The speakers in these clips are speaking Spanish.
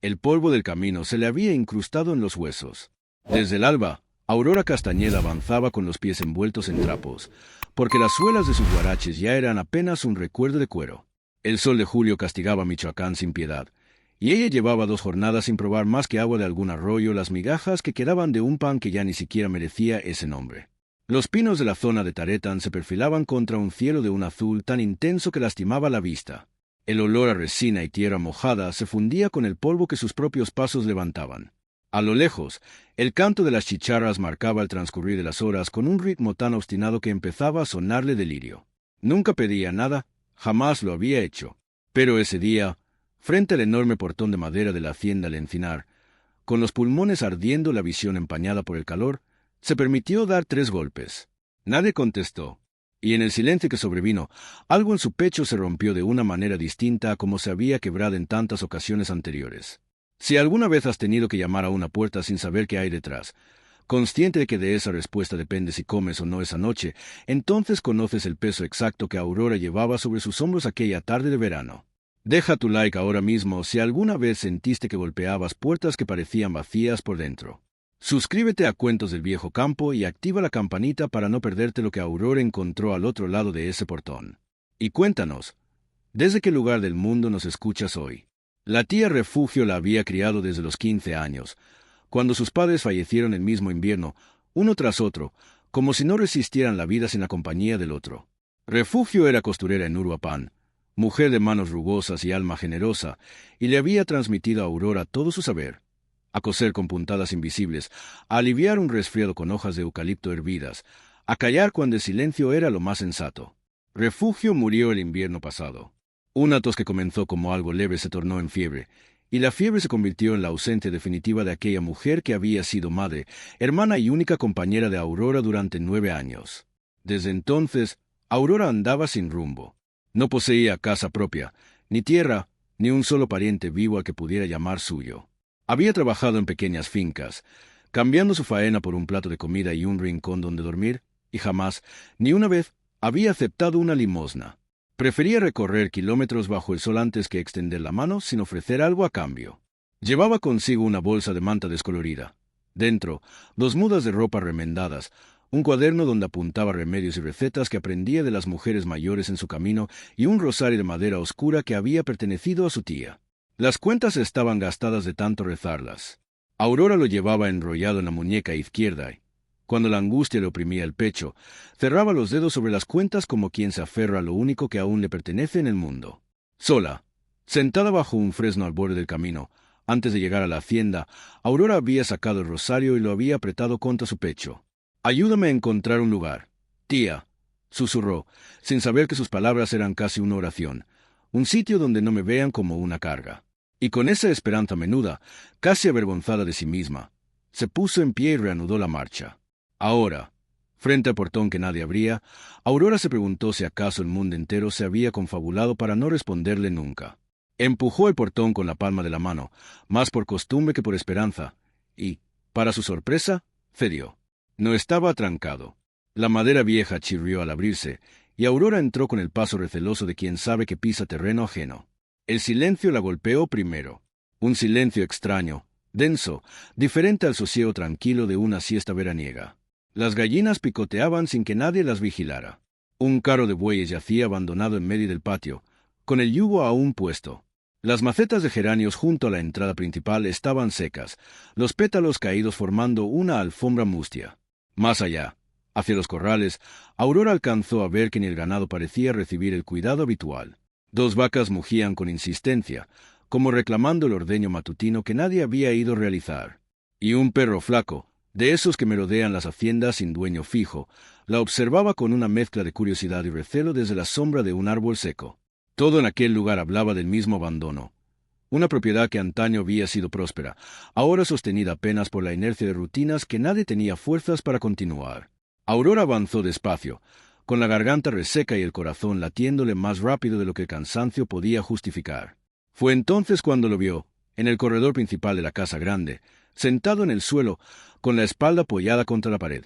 El polvo del camino se le había incrustado en los huesos. Desde el alba, Aurora Castañeda avanzaba con los pies envueltos en trapos, porque las suelas de sus huaraches ya eran apenas un recuerdo de cuero. El sol de julio castigaba a Michoacán sin piedad, y ella llevaba 2 jornadas sin probar más que agua de algún arroyo, las migajas que quedaban de un pan que ya ni siquiera merecía ese nombre. Los pinos de la zona de Taretan se perfilaban contra un cielo de un azul tan intenso que lastimaba la vista. El olor a resina y tierra mojada se fundía con el polvo que sus propios pasos levantaban. A lo lejos, el canto de las chicharras marcaba el transcurrir de las horas con un ritmo tan obstinado que empezaba a sonarle delirio. Nunca pedía nada, jamás lo había hecho. Pero ese día, frente al enorme portón de madera de la hacienda El Encinar, con los pulmones ardiendo, la visión empañada por el calor, se permitió dar 3 golpes. Nadie contestó, y en el silencio que sobrevino, algo en su pecho se rompió de una manera distinta a como se había quebrado en tantas ocasiones anteriores. Si alguna vez has tenido que llamar a una puerta sin saber qué hay detrás, consciente de que de esa respuesta depende si comes o no esa noche, entonces conoces el peso exacto que Aurora llevaba sobre sus hombros aquella tarde de verano. Deja tu like ahora mismo si alguna vez sentiste que golpeabas puertas que parecían vacías por dentro. Suscríbete a Cuentos del Viejo Campo y activa la campanita para no perderte lo que Aurora encontró al otro lado de ese portón. Y cuéntanos, ¿desde qué lugar del mundo nos escuchas hoy? La tía Refugio la había criado desde los 15 años, cuando sus padres fallecieron el mismo invierno, uno tras otro, como si no resistieran la vida sin la compañía del otro. Refugio era costurera en Uruapan, mujer de manos rugosas y alma generosa, y le había transmitido a Aurora todo su saber: a coser con puntadas invisibles, a aliviar un resfriado con hojas de eucalipto hervidas, a callar cuando el silencio era lo más sensato. Refugio murió el invierno pasado. Una tos que comenzó como algo leve se tornó en fiebre, y la fiebre se convirtió en la ausencia definitiva de aquella mujer que había sido madre, hermana y única compañera de Aurora durante 9 años. Desde entonces, Aurora andaba sin rumbo. No poseía casa propia, ni tierra, ni un solo pariente vivo al que pudiera llamar suyo. Había trabajado en pequeñas fincas, cambiando su faena por un plato de comida y un rincón donde dormir, y jamás, ni una vez, había aceptado una limosna. Prefería recorrer kilómetros bajo el sol antes que extender la mano sin ofrecer algo a cambio. Llevaba consigo una bolsa de manta descolorida. Dentro, 2 mudas de ropa remendadas, un cuaderno donde apuntaba remedios y recetas que aprendía de las mujeres mayores en su camino y un rosario de madera oscura que había pertenecido a su tía. Las cuentas estaban gastadas de tanto rezarlas. Aurora lo llevaba enrollado en la muñeca izquierda y, cuando la angustia le oprimía el pecho, cerraba los dedos sobre las cuentas como quien se aferra a lo único que aún le pertenece en el mundo. Sola, sentada bajo un fresno al borde del camino, antes de llegar a la hacienda, Aurora había sacado el rosario y lo había apretado contra su pecho. «Ayúdame a encontrar un lugar, tía», susurró, sin saber que sus palabras eran casi una oración. «Un sitio donde no me vean como una carga». Y con esa esperanza menuda, casi avergonzada de sí misma, se puso en pie y reanudó la marcha. Ahora, frente al portón que nadie abría, Aurora se preguntó si acaso el mundo entero se había confabulado para no responderle nunca. Empujó el portón con la palma de la mano, más por costumbre que por esperanza, y, para su sorpresa, cedió. No estaba atrancado. La madera vieja chirrió al abrirse, y Aurora entró con el paso receloso de quien sabe que pisa terreno ajeno. El silencio la golpeó primero. Un silencio extraño, denso, diferente al sosiego tranquilo de una siesta veraniega. Las gallinas picoteaban sin que nadie las vigilara. Un carro de bueyes yacía abandonado en medio del patio, con el yugo aún puesto. Las macetas de geranios junto a la entrada principal estaban secas, los pétalos caídos formando una alfombra mustia. Más allá, hacia los corrales, Aurora alcanzó a ver que ni el ganado parecía recibir el cuidado habitual. 2 vacas mugían con insistencia, como reclamando el ordeño matutino que nadie había ido a realizar. Y un perro flaco, de esos que merodean las haciendas sin dueño fijo, la observaba con una mezcla de curiosidad y recelo desde la sombra de un árbol seco. Todo en aquel lugar hablaba del mismo abandono. Una propiedad que antaño había sido próspera, ahora sostenida apenas por la inercia de rutinas que nadie tenía fuerzas para continuar. Aurora avanzó despacio, con la garganta reseca y el corazón latiéndole más rápido de lo que el cansancio podía justificar. Fue entonces cuando lo vio, en el corredor principal de la casa grande, sentado en el suelo, con la espalda apoyada contra la pared.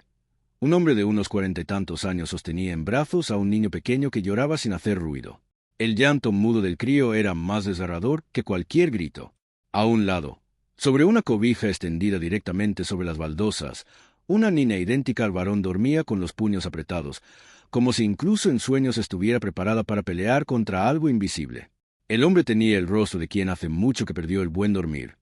Un hombre de unos 40 y tantos años sostenía en brazos a un niño pequeño que lloraba sin hacer ruido. El llanto mudo del crío era más desgarrador que cualquier grito. A un lado, sobre una cobija extendida directamente sobre las baldosas, una niña idéntica al varón dormía con los puños apretados, como si incluso en sueños estuviera preparada para pelear contra algo invisible. El hombre tenía el rostro de quien hace mucho que perdió el buen dormir.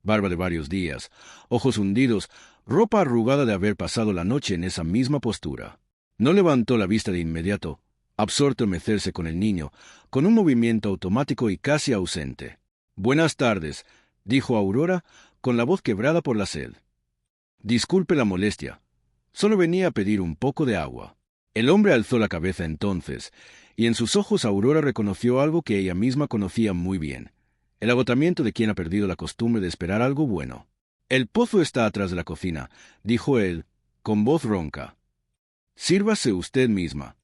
Barba de varios días, ojos hundidos, ropa arrugada de haber pasado la noche en esa misma postura. No levantó la vista de inmediato, absorto en mecerse con el niño, con un movimiento automático y casi ausente. «Buenas tardes», dijo Aurora, con la voz quebrada por la sed. «Disculpe la molestia. Solo venía a pedir un poco de agua». El hombre alzó la cabeza entonces, y en sus ojos Aurora reconoció algo que ella misma conocía muy bien: el agotamiento de quien ha perdido la costumbre de esperar algo bueno. «El pozo está atrás de la cocina», dijo él, con voz ronca. «Sírvase usted misma.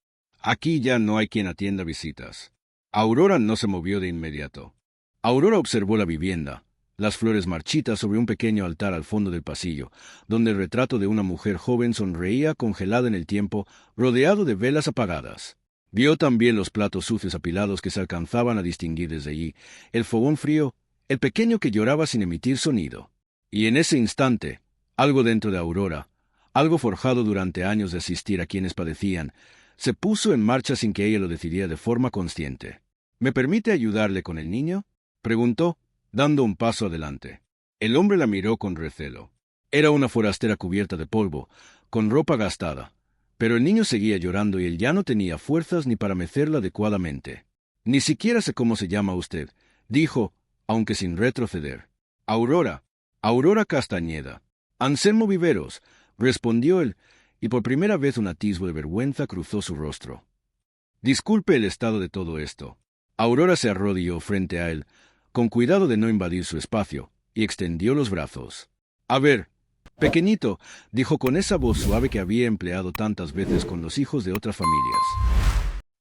Aquí ya no hay quien atienda visitas». Aurora no se movió de inmediato. Aurora observó la vivienda, las flores marchitas sobre un pequeño altar al fondo del pasillo, donde el retrato de una mujer joven sonreía congelada en el tiempo, rodeado de velas apagadas. Vio también los platos sucios apilados que se alcanzaban a distinguir desde allí, el fogón frío, el pequeño que lloraba sin emitir sonido. Y en ese instante, algo dentro de Aurora, algo forjado durante años de asistir a quienes padecían, se puso en marcha sin que ella lo decidiera de forma consciente. «¿Me permite ayudarle con el niño?», preguntó, dando un paso adelante. El hombre la miró con recelo. Era una forastera cubierta de polvo, con ropa gastada, pero el niño seguía llorando y él ya no tenía fuerzas ni para mecerla adecuadamente. «Ni siquiera sé cómo se llama usted», dijo, aunque sin retroceder. «Aurora, Aurora Castañeda». «Anselmo Viveros», respondió él, y por primera vez un atisbo de vergüenza cruzó su rostro. «Disculpe el estado de todo esto». Aurora se arrodilló frente a él, con cuidado de no invadir su espacio, y extendió los brazos. «A ver, pequeñito», dijo con esa voz suave que había empleado tantas veces con los hijos de otras familias.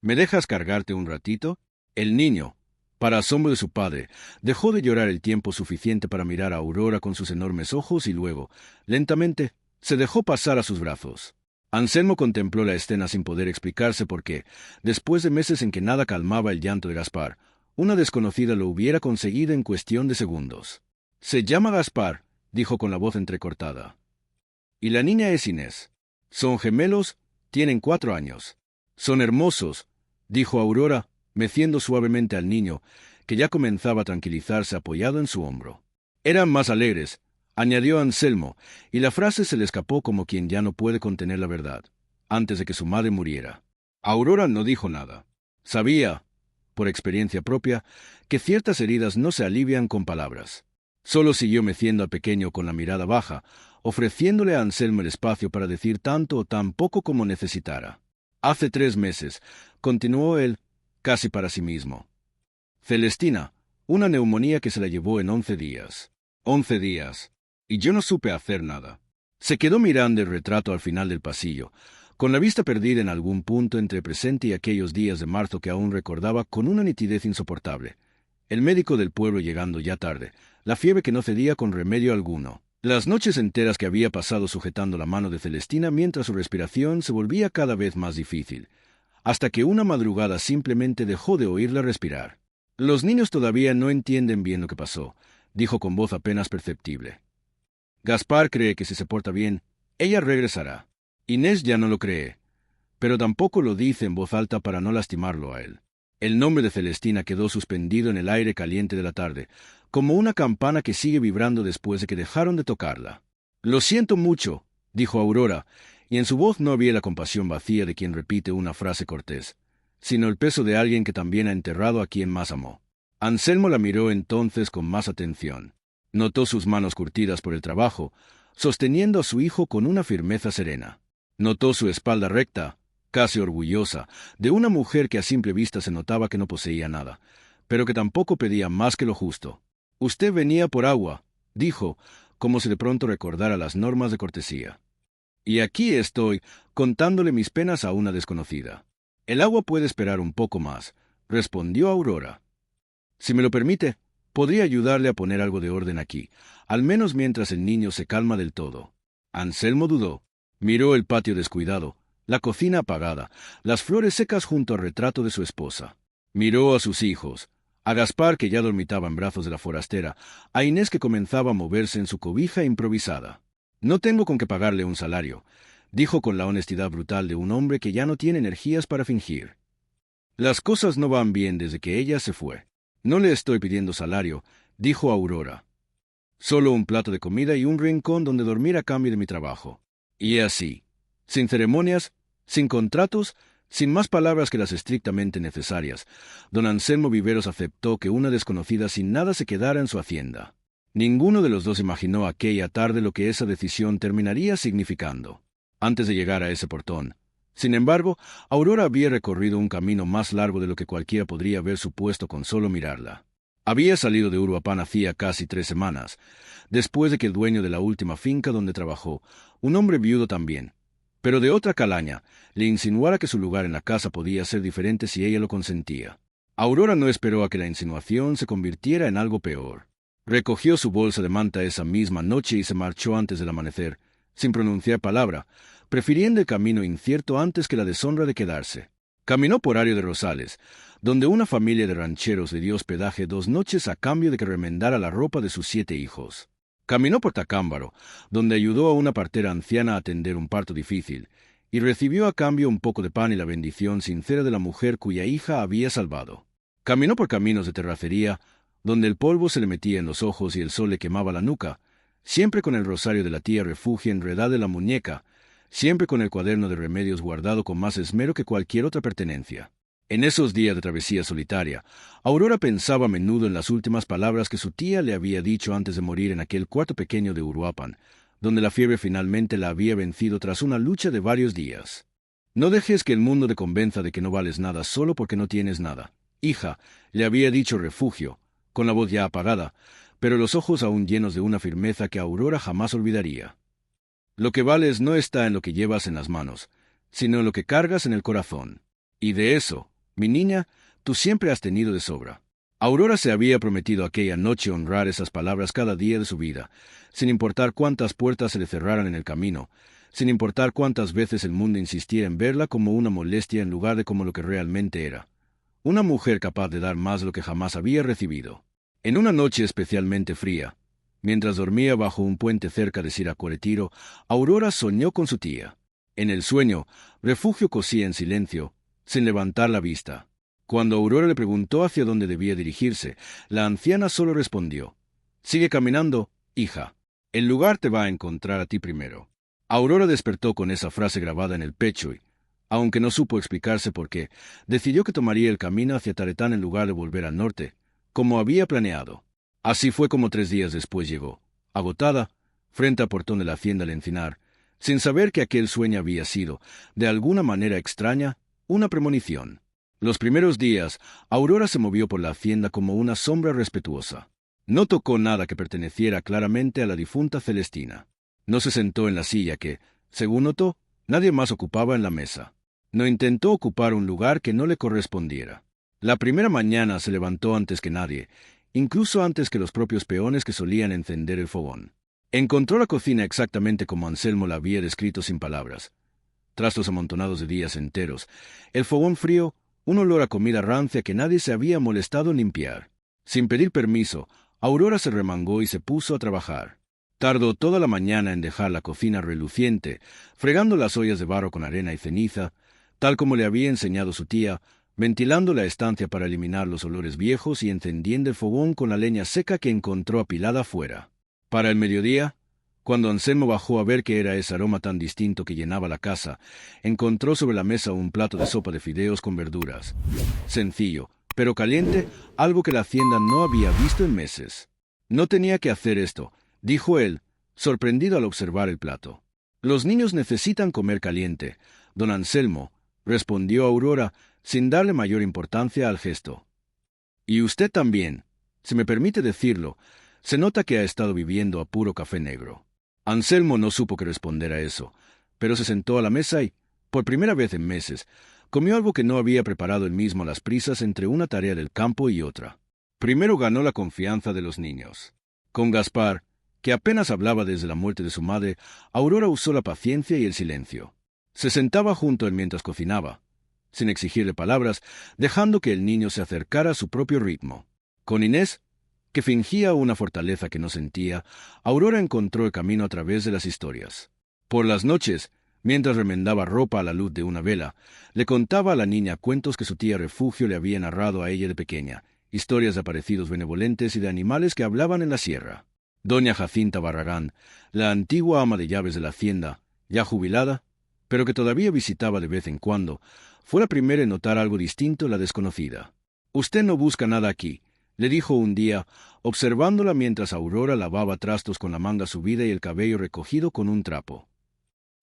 «¿Me dejas cargarte un ratito?» El niño, para asombro de su padre, dejó de llorar el tiempo suficiente para mirar a Aurora con sus enormes ojos y luego, lentamente, se dejó pasar a sus brazos. Anselmo contempló la escena sin poder explicarse por qué, después de meses en que nada calmaba el llanto de Gaspar, una desconocida lo hubiera conseguido en cuestión de segundos. «Se llama Gaspar», dijo con la voz entrecortada. «Y la niña es Inés. Son gemelos, tienen 4 años. Son hermosos», dijo Aurora, meciendo suavemente al niño, que ya comenzaba a tranquilizarse apoyado en su hombro. «Eran más alegres», añadió Anselmo, y la frase se le escapó como quien ya no puede contener la verdad, antes de que su madre muriera. Aurora no dijo nada. Sabía, por experiencia propia, que ciertas heridas no se alivian con palabras. Solo siguió meciendo al pequeño con la mirada baja, ofreciéndole a Anselmo el espacio para decir tanto o tan poco como necesitara. «Hace 3 meses», continuó él, casi para sí mismo. «Celestina, una neumonía que se la llevó en 11 días. 11 días. Y yo no supe hacer nada». Se quedó mirando el retrato al final del pasillo, con la vista perdida en algún punto entre presente y aquellos días de marzo que aún recordaba con una nitidez insoportable. El médico del pueblo llegando ya tarde, la fiebre que no cedía con remedio alguno, las noches enteras que había pasado sujetando la mano de Celestina mientras su respiración se volvía cada vez más difícil, hasta que una madrugada simplemente dejó de oírla respirar. «Los niños todavía no entienden bien lo que pasó», dijo con voz apenas perceptible. «Gaspar cree que si se porta bien, ella regresará. Inés ya no lo cree, pero tampoco lo dice en voz alta para no lastimarlo a él». El nombre de Celestina quedó suspendido en el aire caliente de la tarde, como una campana que sigue vibrando después de que dejaron de tocarla. «Lo siento mucho», dijo Aurora, y en su voz no había la compasión vacía de quien repite una frase cortés, sino el peso de alguien que también ha enterrado a quien más amó. Anselmo la miró entonces con más atención. Notó sus manos curtidas por el trabajo, sosteniendo a su hijo con una firmeza serena. Notó su espalda recta, casi orgullosa, de una mujer que a simple vista se notaba que no poseía nada, pero que tampoco pedía más que lo justo. «Usted venía por agua», dijo, como si de pronto recordara las normas de cortesía. «Y aquí estoy, contándole mis penas a una desconocida». «El agua puede esperar un poco más», respondió Aurora. «Si me lo permite, podría ayudarle a poner algo de orden aquí, al menos mientras el niño se calma del todo». Anselmo dudó. Miró el patio descuidado, la cocina apagada, las flores secas junto al retrato de su esposa. Miró a sus hijos, a Gaspar, que ya dormitaba en brazos de la forastera, a Inés, que comenzaba a moverse en su cobija improvisada. «No tengo con qué pagarle un salario», dijo con la honestidad brutal de un hombre que ya no tiene energías para fingir. «Las cosas no van bien desde que ella se fue. No le estoy pidiendo salario», dijo Aurora. «Solo un plato de comida y un rincón donde dormir a cambio de mi trabajo. Y así, sin ceremonias, sin contratos, sin más palabras que las estrictamente necesarias, don Anselmo Viveros aceptó que una desconocida sin nada se quedara en su hacienda. Ninguno de los dos imaginó aquella tarde lo que esa decisión terminaría significando. Antes de llegar a ese portón, sin embargo, Aurora había recorrido un camino más largo de lo que cualquiera podría haber supuesto con solo mirarla. Había salido de Uruapan hacía casi 3 semanas, después de que el dueño de la última finca donde trabajó, un hombre viudo también, pero de otra calaña, le insinuara que su lugar en la casa podía ser diferente si ella lo consentía. Aurora no esperó a que la insinuación se convirtiera en algo peor. Recogió su bolsa de manta esa misma noche y se marchó antes del amanecer, sin pronunciar palabra, prefiriendo el camino incierto antes que la deshonra de quedarse. Caminó por Ario de Rosales, donde una familia de rancheros le dio hospedaje 2 noches a cambio de que remendara la ropa de sus 7 hijos. Caminó por Tacámbaro, donde ayudó a una partera anciana a atender un parto difícil, y recibió a cambio un poco de pan y la bendición sincera de la mujer cuya hija había salvado. Caminó por caminos de terracería, donde el polvo se le metía en los ojos y el sol le quemaba la nuca, siempre con el rosario de la tía Refugio enredado en la muñeca, siempre con el cuaderno de remedios guardado con más esmero que cualquier otra pertenencia. En esos días de travesía solitaria, Aurora pensaba a menudo en las últimas palabras que su tía le había dicho antes de morir en aquel cuarto pequeño de Uruapan, donde la fiebre finalmente la había vencido tras una lucha de varios días. «No dejes que el mundo te convenza de que no vales nada solo porque no tienes nada, hija», le había dicho Refugio, con la voz ya apagada, pero los ojos aún llenos de una firmeza que Aurora jamás olvidaría. «Lo que vales no está en lo que llevas en las manos, sino en lo que cargas en el corazón. Y de eso, mi niña, tú siempre has tenido de sobra». Aurora se había prometido aquella noche honrar esas palabras cada día de su vida, sin importar cuántas puertas se le cerraran en el camino, sin importar cuántas veces el mundo insistiera en verla como una molestia en lugar de como lo que realmente era. Una mujer capaz de dar más de lo que jamás había recibido. En una noche especialmente fría, mientras dormía bajo un puente cerca de Siracuretiro, Aurora soñó con su tía. En el sueño, Refugio cosía en silencio, sin levantar la vista. Cuando Aurora le preguntó hacia dónde debía dirigirse, la anciana solo respondió: «Sigue caminando, hija. El lugar te va a encontrar a ti primero». Aurora despertó con esa frase grabada en el pecho y, aunque no supo explicarse por qué, decidió que tomaría el camino hacia Taretán en lugar de volver al norte, como había planeado. Así fue como 3 días después llegó, agotada, frente al portón de la hacienda El Encinar, sin saber que aquel sueño había sido, de alguna manera extraña, una premonición. Los primeros días, Aurora se movió por la hacienda como una sombra respetuosa. No tocó nada que perteneciera claramente a la difunta Celestina. No se sentó en la silla que, según notó, nadie más ocupaba en la mesa. No intentó ocupar un lugar que no le correspondiera. La primera mañana se levantó antes que nadie, incluso antes que los propios peones que solían encender el fogón. Encontró la cocina exactamente como Anselmo la había descrito sin palabras. Trastos amontonados de días enteros, el fogón frío, un olor a comida rancia que nadie se había molestado en limpiar. Sin pedir permiso, Aurora se remangó y se puso a trabajar. Tardó toda la mañana en dejar la cocina reluciente, fregando las ollas de barro con arena y ceniza, tal como le había enseñado su tía, ventilando la estancia para eliminar los olores viejos y encendiendo el fogón con la leña seca que encontró apilada afuera. Para el mediodía, cuando Anselmo bajó a ver qué era ese aroma tan distinto que llenaba la casa, encontró sobre la mesa un plato de sopa de fideos con verduras. Sencillo, pero caliente, algo que la hacienda no había visto en meses. «No tenía que hacer esto», dijo él, sorprendido al observar el plato. «Los niños necesitan comer caliente, don Anselmo», respondió Aurora, sin darle mayor importancia al gesto. «Y usted también, si me permite decirlo, se nota que ha estado viviendo a puro café negro». Anselmo no supo qué responder a eso, pero se sentó a la mesa y, por primera vez en meses, comió algo que no había preparado él mismo a las prisas entre una tarea del campo y otra. Primero ganó la confianza de los niños. Con Gaspar, que apenas hablaba desde la muerte de su madre, Aurora usó la paciencia y el silencio. Se sentaba junto a él mientras cocinaba, sin exigirle palabras, dejando que el niño se acercara a su propio ritmo. Con Inés, que fingía una fortaleza que no sentía, Aurora encontró el camino a través de las historias. Por las noches, mientras remendaba ropa a la luz de una vela, le contaba a la niña cuentos que su tía Refugio le había narrado a ella de pequeña, historias de aparecidos benevolentes y de animales que hablaban en la sierra. Doña Jacinta Barragán, la antigua ama de llaves de la hacienda, ya jubilada, pero que todavía visitaba de vez en cuando, fue la primera en notar algo distinto en la desconocida. «Usted no busca nada aquí», le dijo un día, observándola mientras Aurora lavaba trastos con la manga subida y el cabello recogido con un trapo.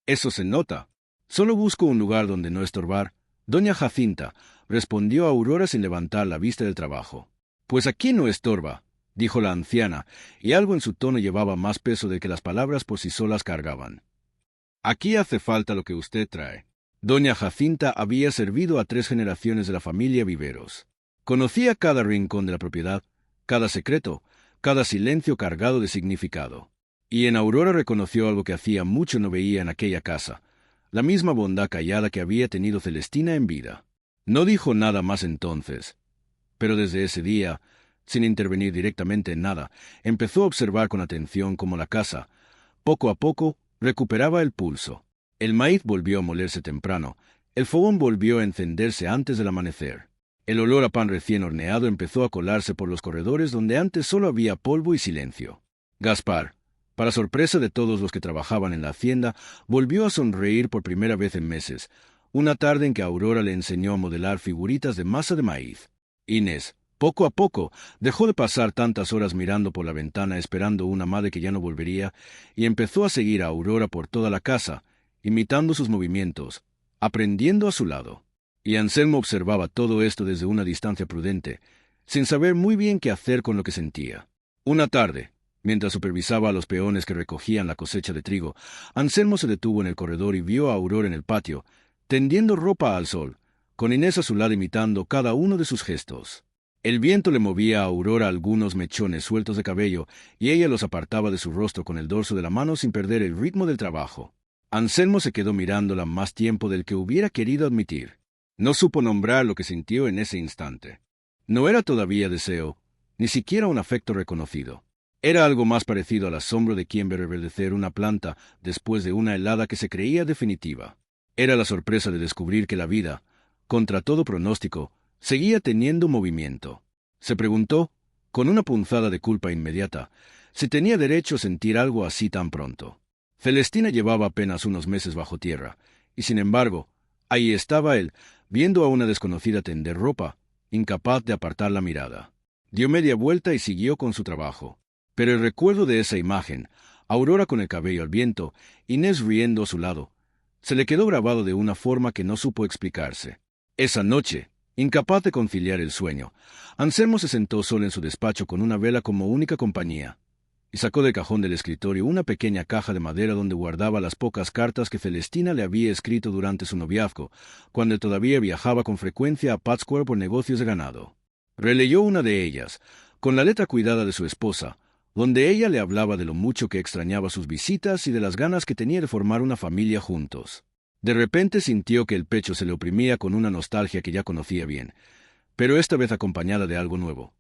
«Eso se nota. Solo busco un lugar donde no estorbar». «Doña Jacinta», respondió Aurora sin levantar la vista del trabajo. «Pues aquí no estorba», dijo la anciana, y algo en su tono llevaba más peso del que las palabras por sí solas cargaban. «Aquí hace falta lo que usted trae». Doña Jacinta había servido a 3 generaciones de la familia Viveros. Conocía cada rincón de la propiedad, cada secreto, cada silencio cargado de significado. Y en Aurora reconoció algo que hacía mucho no veía en aquella casa, la misma bondad callada que había tenido Celestina en vida. No dijo nada más entonces, pero desde ese día, sin intervenir directamente en nada, empezó a observar con atención cómo la casa, poco a poco, recuperaba el pulso. El maíz volvió a molerse temprano, el fogón volvió a encenderse antes del amanecer. El olor a pan recién horneado empezó a colarse por los corredores donde antes solo había polvo y silencio. Gaspar, para sorpresa de todos los que trabajaban en la hacienda, volvió a sonreír por primera vez en meses, una tarde en que Aurora le enseñó a modelar figuritas de masa de maíz. Inés, poco a poco, dejó de pasar tantas horas mirando por la ventana esperando una madre que ya no volvería, y empezó a seguir a Aurora por toda la casa, imitando sus movimientos, aprendiendo a su lado. Y Anselmo observaba todo esto desde una distancia prudente, sin saber muy bien qué hacer con lo que sentía. Una tarde, mientras supervisaba a los peones que recogían la cosecha de trigo, Anselmo se detuvo en el corredor y vio a Aurora en el patio, tendiendo ropa al sol, con Inés a su lado imitando cada uno de sus gestos. El viento le movía a Aurora algunos mechones sueltos de cabello, y ella los apartaba de su rostro con el dorso de la mano sin perder el ritmo del trabajo. Anselmo se quedó mirándola más tiempo del que hubiera querido admitir. No supo nombrar lo que sintió en ese instante. No era todavía deseo, ni siquiera un afecto reconocido. Era algo más parecido al asombro de quien ve reverdecer una planta después de una helada que se creía definitiva. Era la sorpresa de descubrir que la vida, contra todo pronóstico, seguía teniendo movimiento. Se preguntó, con una punzada de culpa inmediata, si tenía derecho a sentir algo así tan pronto. Celestina llevaba apenas unos meses bajo tierra, y sin embargo, ahí estaba él, viendo a una desconocida tender ropa, incapaz de apartar la mirada. Dio media vuelta y siguió con su trabajo. Pero el recuerdo de esa imagen, Aurora con el cabello al viento, Inés riendo a su lado, se le quedó grabado de una forma que no supo explicarse. Esa noche, incapaz de conciliar el sueño, Anselmo se sentó solo en su despacho con una vela como única compañía, y sacó del cajón del escritorio una pequeña caja de madera donde guardaba las pocas cartas que Celestina le había escrito durante su noviazgo, cuando él todavía viajaba con frecuencia a Pátzcuaro por negocios de ganado. Releyó una de ellas, con la letra cuidada de su esposa, donde ella le hablaba de lo mucho que extrañaba sus visitas y de las ganas que tenía de formar una familia juntos. De repente sintió que el pecho se le oprimía con una nostalgia que ya conocía bien, pero esta vez acompañada de algo nuevo.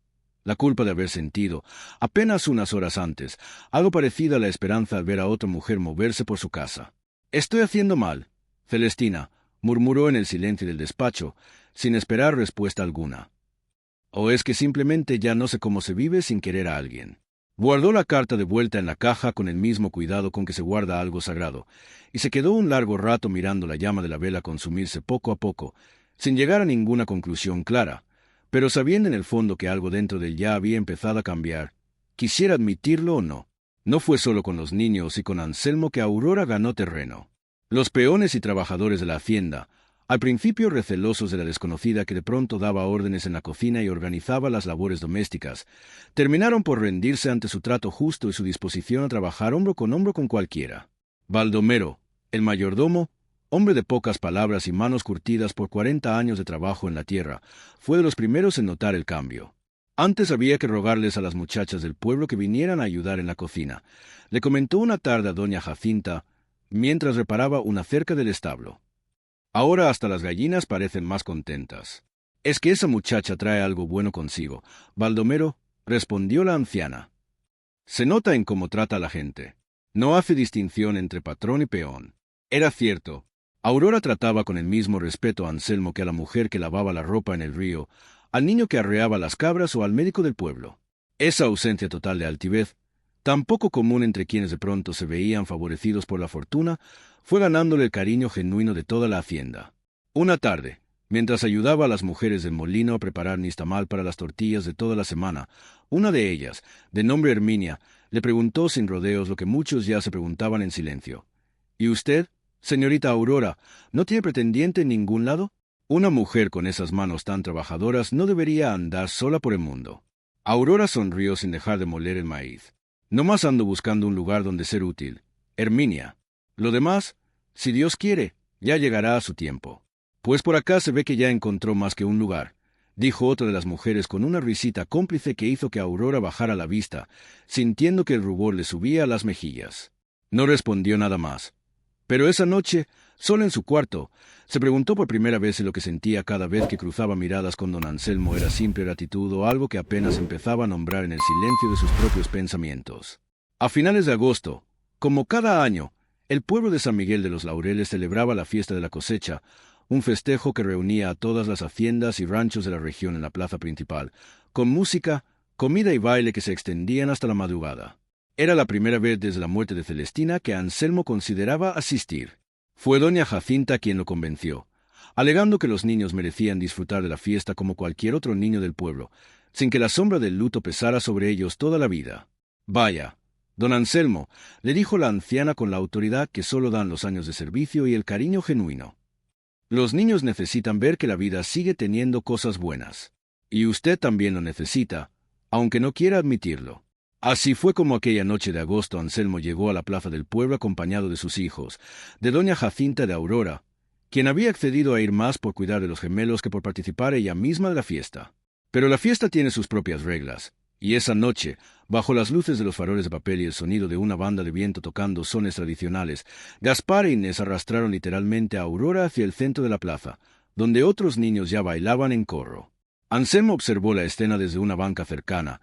La culpa de haber sentido, apenas unas horas antes, algo parecido a la esperanza al ver a otra mujer moverse por su casa. «Estoy haciendo mal», Celestina murmuró en el silencio del despacho, sin esperar respuesta alguna. «¿O es que simplemente ya no sé cómo se vive sin querer a alguien?» Guardó la carta de vuelta en la caja con el mismo cuidado con que se guarda algo sagrado, y se quedó un largo rato mirando la llama de la vela consumirse poco a poco, sin llegar a ninguna conclusión clara, pero sabiendo en el fondo que algo dentro de él ya había empezado a cambiar, quisiera admitirlo o no. No fue solo con los niños y con Anselmo que Aurora ganó terreno. Los peones y trabajadores de la hacienda, al principio recelosos de la desconocida que de pronto daba órdenes en la cocina y organizaba las labores domésticas, terminaron por rendirse ante su trato justo y su disposición a trabajar hombro con cualquiera. Baldomero, el mayordomo, hombre de pocas palabras y manos curtidas por 40 años de trabajo en la tierra, fue de los primeros en notar el cambio. Antes había que rogarles a las muchachas del pueblo que vinieran a ayudar en la cocina. Le comentó una tarde a doña Jacinta, mientras reparaba una cerca del establo. Ahora hasta las gallinas parecen más contentas. Es que esa muchacha trae algo bueno consigo, Baldomero, respondió la anciana. Se nota en cómo trata a la gente. No hace distinción entre patrón y peón. Era cierto. Aurora trataba con el mismo respeto a Anselmo que a la mujer que lavaba la ropa en el río, al niño que arreaba las cabras o al médico del pueblo. Esa ausencia total de altivez, tan poco común entre quienes de pronto se veían favorecidos por la fortuna, fue ganándole el cariño genuino de toda la hacienda. Una tarde, mientras ayudaba a las mujeres del molino a preparar nistamal para las tortillas de toda la semana, una de ellas, de nombre Herminia, le preguntó sin rodeos lo que muchos ya se preguntaban en silencio. ¿Y usted, señorita Aurora, no tiene pretendiente en ningún lado? Una mujer con esas manos tan trabajadoras no debería andar sola por el mundo. Aurora sonrió sin dejar de moler el maíz. No más ando buscando un lugar donde ser útil. Herminia. Lo demás, si Dios quiere, ya llegará a su tiempo. Pues por acá se ve que ya encontró más que un lugar, dijo otra de las mujeres con una risita cómplice que hizo que Aurora bajara la vista, sintiendo que el rubor le subía a las mejillas. No respondió nada más. Pero esa noche, sola en su cuarto, se preguntó por primera vez si lo que sentía cada vez que cruzaba miradas con don Anselmo era simple gratitud o algo que apenas empezaba a nombrar en el silencio de sus propios pensamientos. A finales de agosto, como cada año, el pueblo de San Miguel de los Laureles celebraba la fiesta de la cosecha, un festejo que reunía a todas las haciendas y ranchos de la región en la plaza principal, con música, comida y baile que se extendían hasta la madrugada. Era la primera vez desde la muerte de Celestina que Anselmo consideraba asistir. Fue doña Jacinta quien lo convenció, alegando que los niños merecían disfrutar de la fiesta como cualquier otro niño del pueblo, sin que la sombra del luto pesara sobre ellos toda la vida. Vaya, don Anselmo, le dijo la anciana con la autoridad que solo dan los años de servicio y el cariño genuino. Los niños necesitan ver que la vida sigue teniendo cosas buenas. Y usted también lo necesita, aunque no quiera admitirlo. Así fue como aquella noche de agosto Anselmo llegó a la plaza del pueblo acompañado de sus hijos, de doña Jacinta de Aurora, quien había accedido a ir más por cuidar de los gemelos que por participar ella misma de la fiesta. Pero la fiesta tiene sus propias reglas, y esa noche, bajo las luces de los faroles de papel y el sonido de una banda de viento tocando sones tradicionales, Gaspar e Inés arrastraron literalmente a Aurora hacia el centro de la plaza, donde otros niños ya bailaban en corro. Anselmo observó la escena desde una banca cercana,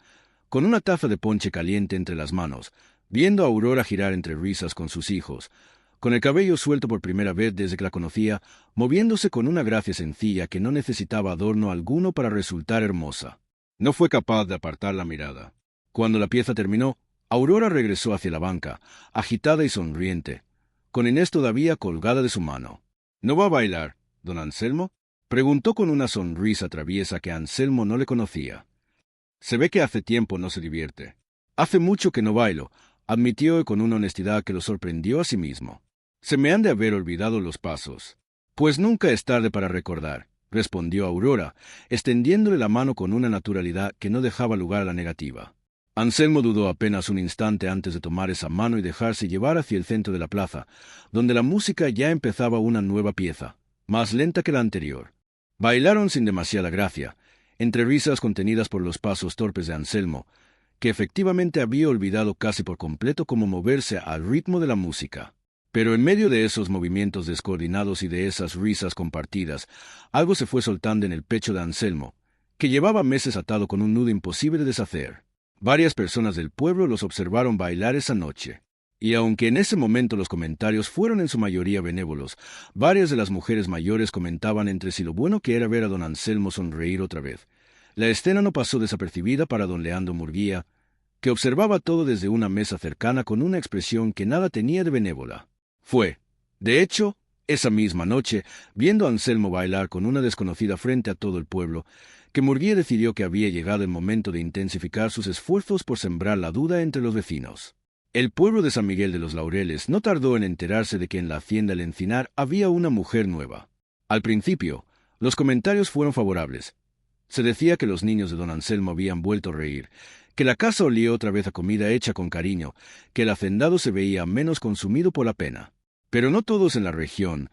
con una taza de ponche caliente entre las manos, viendo a Aurora girar entre risas con sus hijos, con el cabello suelto por primera vez desde que la conocía, moviéndose con una gracia sencilla que no necesitaba adorno alguno para resultar hermosa. No fue capaz de apartar la mirada. Cuando la pieza terminó, Aurora regresó hacia la banca, agitada y sonriente, con Inés todavía colgada de su mano. ¿No va a bailar, don Anselmo?, preguntó con una sonrisa traviesa que Anselmo no le conocía. Se ve que hace tiempo no se divierte. Hace mucho que no bailo, admitió con una honestidad que lo sorprendió a sí mismo. Se me han de haber olvidado los pasos. Pues nunca es tarde para recordar, respondió Aurora, extendiéndole la mano con una naturalidad que no dejaba lugar a la negativa. Anselmo dudó apenas un instante antes de tomar esa mano y dejarse llevar hacia el centro de la plaza, donde la música ya empezaba una nueva pieza, más lenta que la anterior. Bailaron sin demasiada gracia, entre risas contenidas por los pasos torpes de Anselmo, que efectivamente había olvidado casi por completo cómo moverse al ritmo de la música. Pero en medio de esos movimientos descoordinados y de esas risas compartidas, algo se fue soltando en el pecho de Anselmo, que llevaba meses atado con un nudo imposible de deshacer. Varias personas del pueblo los observaron bailar esa noche. Y aunque en ese momento los comentarios fueron en su mayoría benévolos, varias de las mujeres mayores comentaban entre sí lo bueno que era ver a don Anselmo sonreír otra vez. La escena no pasó desapercibida para don Leandro Murguía, que observaba todo desde una mesa cercana con una expresión que nada tenía de benévola. Fue, de hecho, esa misma noche, viendo a Anselmo bailar con una desconocida frente a todo el pueblo, que Murguía decidió que había llegado el momento de intensificar sus esfuerzos por sembrar la duda entre los vecinos. El pueblo de San Miguel de los Laureles no tardó en enterarse de que en la hacienda El Encinar había una mujer nueva. Al principio, los comentarios fueron favorables. Se decía que los niños de don Anselmo habían vuelto a reír, que la casa olía otra vez a comida hecha con cariño, que el hacendado se veía menos consumido por la pena. Pero no todos en la región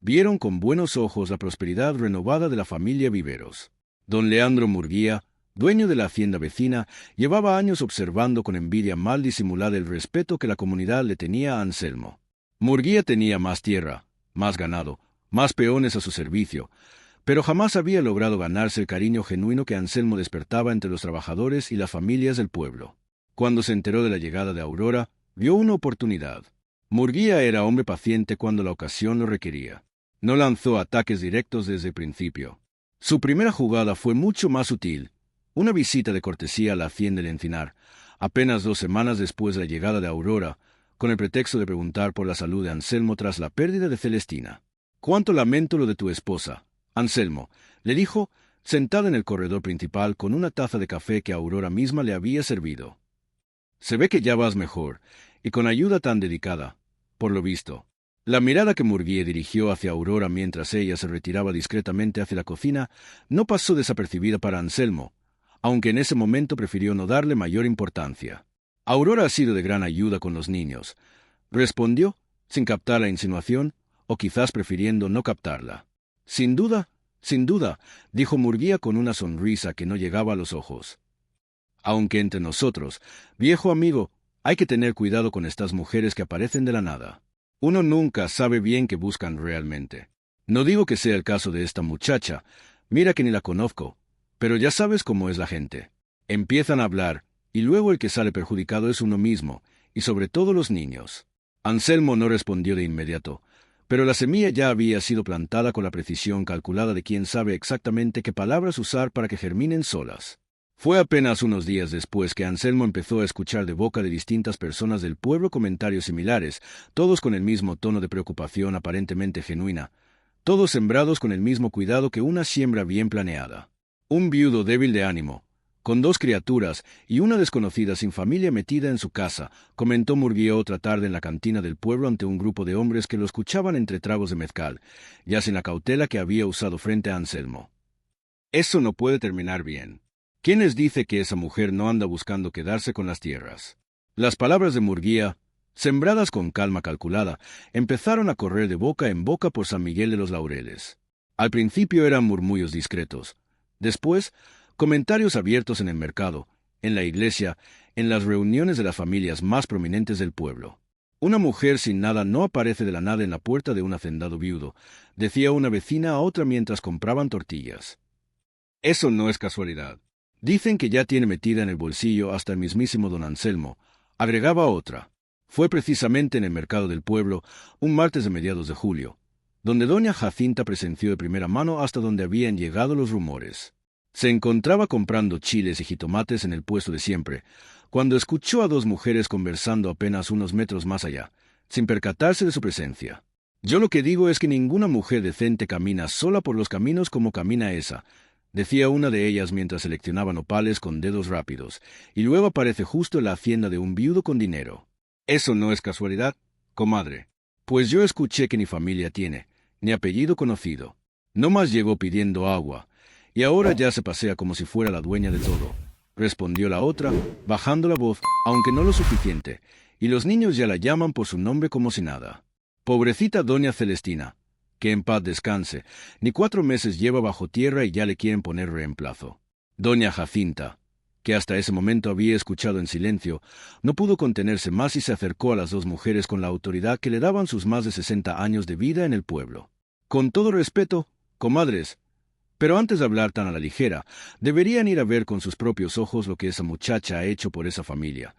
vieron con buenos ojos la prosperidad renovada de la familia Viveros. Don Leandro Murguía, dueño de la hacienda vecina, llevaba años observando con envidia mal disimulada el respeto que la comunidad le tenía a Anselmo. Murguía tenía más tierra, más ganado, más peones a su servicio, pero jamás había logrado ganarse el cariño genuino que Anselmo despertaba entre los trabajadores y las familias del pueblo. Cuando se enteró de la llegada de Aurora, vio una oportunidad. Murguía era hombre paciente cuando la ocasión lo requería. No lanzó ataques directos desde el principio. Su primera jugada fue mucho más sutil, una visita de cortesía a la hacienda del Encinar, apenas 2 semanas después de la llegada de Aurora, con el pretexto de preguntar por la salud de Anselmo tras la pérdida de Celestina. «Cuánto lamento lo de tu esposa, Anselmo», le dijo, sentada en el corredor principal con una taza de café que Aurora misma le había servido. «Se ve que ya vas mejor, y con ayuda tan dedicada, por lo visto». La mirada que Murguía dirigió hacia Aurora mientras ella se retiraba discretamente hacia la cocina no pasó desapercibida para Anselmo, aunque en ese momento prefirió no darle mayor importancia. «Aurora ha sido de gran ayuda con los niños», respondió, sin captar la insinuación, o quizás prefiriendo no captarla. Sin duda», dijo Murguía con una sonrisa que no llegaba a los ojos. «Aunque entre nosotros, viejo amigo, hay que tener cuidado con estas mujeres que aparecen de la nada. Uno nunca sabe bien qué buscan realmente. No digo que sea el caso de esta muchacha, mira que ni la conozco, pero ya sabes cómo es la gente. Empiezan a hablar, y luego el que sale perjudicado es uno mismo, y sobre todo los niños». Anselmo no respondió de inmediato, pero la semilla ya había sido plantada con la precisión calculada de quien sabe exactamente qué palabras usar para que germinen solas. Fue apenas unos días después que Anselmo empezó a escuchar de boca de distintas personas del pueblo comentarios similares, todos con el mismo tono de preocupación aparentemente genuina, todos sembrados con el mismo cuidado que una siembra bien planeada. Un viudo débil de ánimo, con 2 criaturas y una desconocida sin familia metida en su casa, comentó Murguía otra tarde en la cantina del pueblo ante un grupo de hombres que lo escuchaban entre tragos de mezcal, ya sin la cautela que había usado frente a Anselmo. «Eso no puede terminar bien. ¿Quién les dice que esa mujer no anda buscando quedarse con las tierras?» Las palabras de Murguía, sembradas con calma calculada, empezaron a correr de boca en boca por San Miguel de los Laureles. Al principio eran murmullos discretos. Después, comentarios abiertos en el mercado, en la iglesia, en las reuniones de las familias más prominentes del pueblo. «Una mujer sin nada no aparece de la nada en la puerta de un hacendado viudo», decía una vecina a otra mientras compraban tortillas. «Eso no es casualidad. Dicen que ya tiene metida en el bolsillo hasta el mismísimo don Anselmo», agregaba otra. Fue precisamente en el mercado del pueblo, un martes de mediados de julio, donde doña Jacinta presenció de primera mano hasta donde habían llegado los rumores. Se encontraba comprando chiles y jitomates en el puesto de siempre, cuando escuchó a 2 mujeres conversando apenas unos metros más allá, sin percatarse de su presencia. «Yo lo que digo es que ninguna mujer decente camina sola por los caminos como camina esa», decía una de ellas mientras seleccionaba nopales con dedos rápidos, y luego aparece justo en la hacienda de un viudo con dinero. «Eso no es casualidad, comadre. Pues yo escuché que ni familia tiene, ni apellido conocido. No más llegó pidiendo agua, y ahora ya se pasea como si fuera la dueña de todo», respondió la otra, bajando la voz, aunque no lo suficiente, y los niños ya la llaman por su nombre como si nada. «Pobrecita doña Celestina, que en paz descanse, ni 4 meses lleva bajo tierra y ya le quieren poner reemplazo». Doña Jacinta, que hasta ese momento había escuchado en silencio, no pudo contenerse más y se acercó a las 2 mujeres con la autoridad que le daban sus más de 60 años de vida en el pueblo. «Con todo respeto, comadres, pero antes de hablar tan a la ligera, deberían ir a ver con sus propios ojos lo que esa muchacha ha hecho por esa familia»,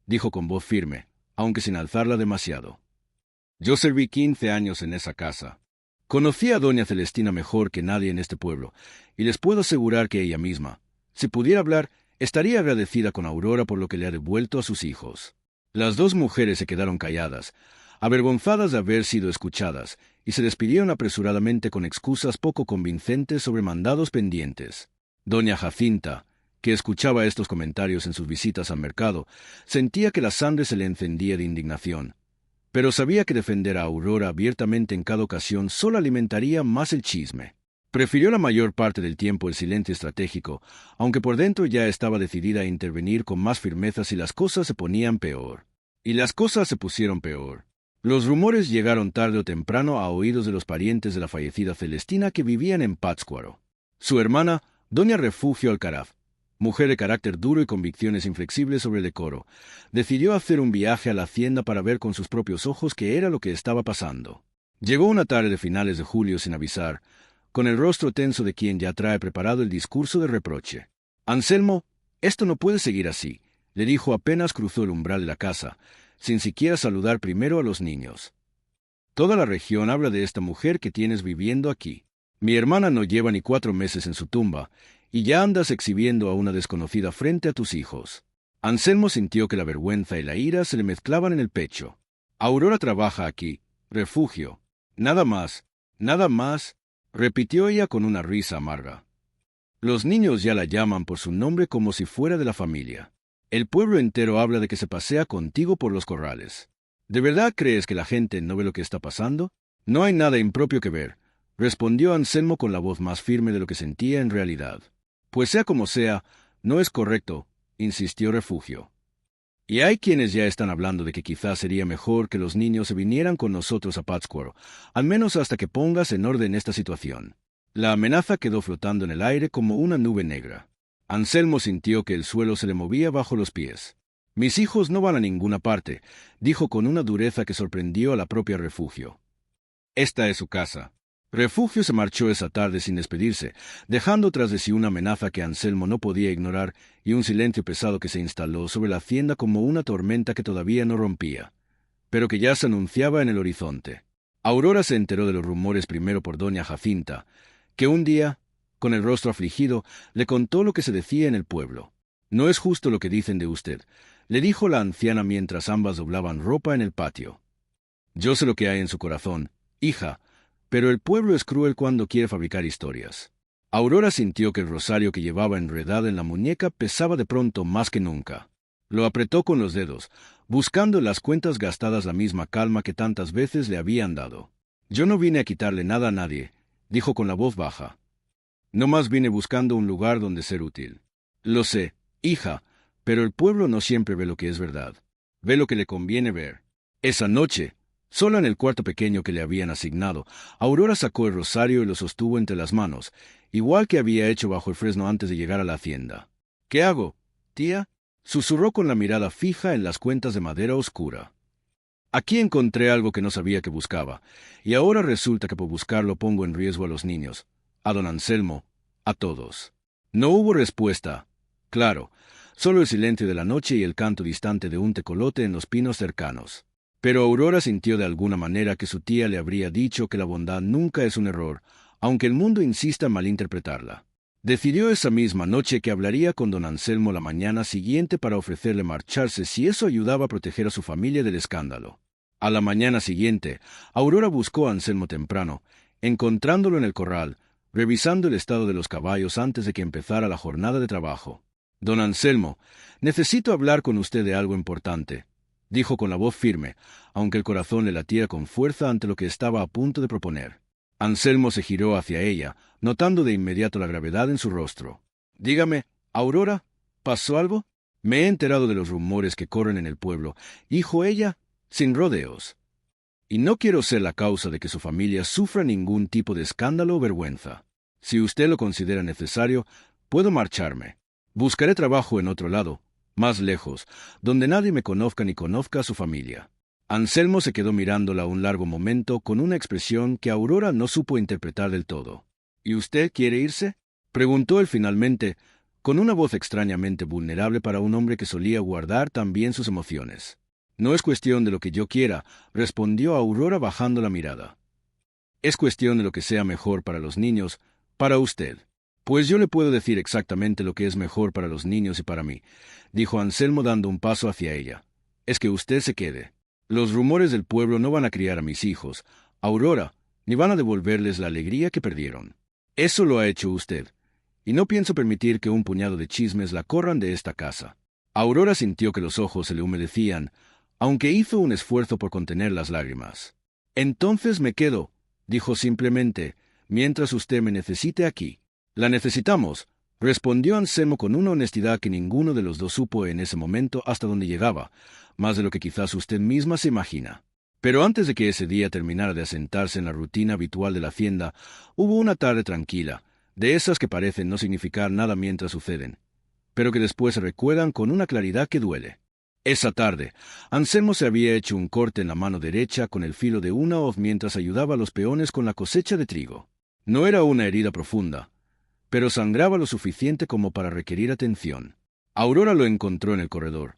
dijo con voz firme, aunque sin alzarla demasiado. «Yo serví 15 años en esa casa. Conocí a doña Celestina mejor que nadie en este pueblo, y les puedo asegurar que ella misma, si pudiera hablar, estaría agradecida con Aurora por lo que le ha devuelto a sus hijos». Las 2 mujeres se quedaron calladas, avergonzadas de haber sido escuchadas, y se despidieron apresuradamente con excusas poco convincentes sobre mandados pendientes. Doña Jacinta, que escuchaba estos comentarios en sus visitas al mercado, sentía que la sangre se le encendía de indignación, pero sabía que defender a Aurora abiertamente en cada ocasión solo alimentaría más el chisme. Prefirió la mayor parte del tiempo el silencio estratégico, aunque por dentro ya estaba decidida a intervenir con más firmeza si las cosas se ponían peor. Y las cosas se pusieron peor. Los rumores llegaron tarde o temprano a oídos de los parientes de la fallecida Celestina que vivían en Pátzcuaro. Su hermana, doña Refugio Alcaraz, mujer de carácter duro y convicciones inflexibles sobre el decoro, decidió hacer un viaje a la hacienda para ver con sus propios ojos qué era lo que estaba pasando. Llegó una tarde de finales de julio sin avisar, con el rostro tenso de quien ya trae preparado el discurso de reproche. Anselmo, esto no puede seguir así, le dijo apenas cruzó el umbral de la casa, sin siquiera saludar primero a los niños. Toda la región habla de esta mujer que tienes viviendo aquí. Mi hermana no lleva ni 4 meses en su tumba, y ya andas exhibiendo a una desconocida frente a tus hijos. Anselmo sintió que la vergüenza y la ira se le mezclaban en el pecho. Aurora trabaja aquí, refugio. Nada más, repitió ella con una risa amarga. Los niños ya la llaman por su nombre como si fuera de la familia. El pueblo entero habla de que se pasea contigo por los corrales. ¿De verdad crees que la gente no ve lo que está pasando? No hay nada impropio que ver, respondió Anselmo con la voz más firme de lo que sentía en realidad. Pues sea como sea, no es correcto, insistió Refugio. Y hay quienes ya están hablando de que quizás sería mejor que los niños se vinieran con nosotros a Pátzcuaro, al menos hasta que pongas en orden esta situación. La amenaza quedó flotando en el aire como una nube negra. Anselmo sintió que el suelo se le movía bajo los pies. Mis hijos no van a ninguna parte, dijo con una dureza que sorprendió a la propia Refugio. Esta es su casa. Refugio se marchó esa tarde sin despedirse, dejando tras de sí una amenaza que Anselmo no podía ignorar y un silencio pesado que se instaló sobre la hacienda como una tormenta que todavía no rompía, pero que ya se anunciaba en el horizonte. Aurora se enteró de los rumores primero por doña Jacinta, que un día, con el rostro afligido, le contó lo que se decía en el pueblo. No es justo lo que dicen de usted, le dijo la anciana mientras ambas doblaban ropa en el patio. Yo sé lo que hay en su corazón, hija, pero el pueblo es cruel cuando quiere fabricar historias. Aurora sintió que el rosario que llevaba enredado en la muñeca pesaba de pronto más que nunca. Lo apretó con los dedos, buscando en las cuentas gastadas la misma calma que tantas veces le habían dado. Yo no vine a quitarle nada a nadie, dijo con la voz baja. No más vine buscando un lugar donde ser útil. Lo sé, hija, pero el pueblo no siempre ve lo que es verdad. Ve lo que le conviene ver. Esa noche, sola en el cuarto pequeño que le habían asignado, Aurora sacó el rosario y lo sostuvo entre las manos, igual que había hecho bajo el fresno antes de llegar a la hacienda. ¿Qué hago, tía? Susurró con la mirada fija en las cuentas de madera oscura. Aquí encontré algo que no sabía que buscaba, y ahora resulta que por buscarlo pongo en riesgo a los niños, a don Anselmo, a todos. No hubo respuesta. Claro, solo el silencio de la noche y el canto distante de un tecolote en los pinos cercanos. Pero Aurora sintió de alguna manera que su tía le habría dicho que la bondad nunca es un error, aunque el mundo insista en malinterpretarla. Decidió esa misma noche que hablaría con don Anselmo la mañana siguiente para ofrecerle marcharse si eso ayudaba a proteger a su familia del escándalo. A la mañana siguiente, Aurora buscó a Anselmo temprano, encontrándolo en el corral, revisando el estado de los caballos antes de que empezara la jornada de trabajo. Don Anselmo, necesito hablar con usted de algo importante, dijo con la voz firme, aunque el corazón le latiera con fuerza ante lo que estaba a punto de proponer. Anselmo se giró hacia ella, notando de inmediato la gravedad en su rostro. Dígame, Aurora, ¿pasó algo? Me he enterado de los rumores que corren en el pueblo, dijo ella, sin rodeos. Y no quiero ser la causa de que su familia sufra ningún tipo de escándalo o vergüenza. Si usted lo considera necesario, puedo marcharme. Buscaré trabajo en otro lado, más lejos, donde nadie me conozca ni conozca a su familia. Anselmo se quedó mirándola un largo momento con una expresión que Aurora no supo interpretar del todo. ¿Y usted quiere irse?, preguntó él finalmente, con una voz extrañamente vulnerable para un hombre que solía guardar tan bien sus emociones. No es cuestión de lo que yo quiera, respondió Aurora bajando la mirada. Es cuestión de lo que sea mejor para los niños, para usted. Pues yo le puedo decir exactamente lo que es mejor para los niños y para mí, dijo Anselmo dando un paso hacia ella. Es que usted se quede. Los rumores del pueblo no van a criar a mis hijos, Aurora, ni van a devolverles la alegría que perdieron. Eso lo ha hecho usted, y no pienso permitir que un puñado de chismes la corran de esta casa. Aurora sintió que los ojos se le humedecían, aunque hizo un esfuerzo por contener las lágrimas. Entonces me quedo, dijo simplemente, mientras usted me necesite aquí. La necesitamos, respondió Anselmo con una honestidad que ninguno de los dos supo en ese momento hasta dónde llegaba, más de lo que quizás usted misma se imagina. Pero antes de que ese día terminara de asentarse en la rutina habitual de la hacienda, hubo una tarde tranquila, de esas que parecen no significar nada mientras suceden, pero que después se recuerdan con una claridad que duele. Esa tarde, Anselmo se había hecho un corte en la mano derecha con el filo de una hoz mientras ayudaba a los peones con la cosecha de trigo. No era una herida profunda, pero sangraba lo suficiente como para requerir atención. Aurora lo encontró en el corredor,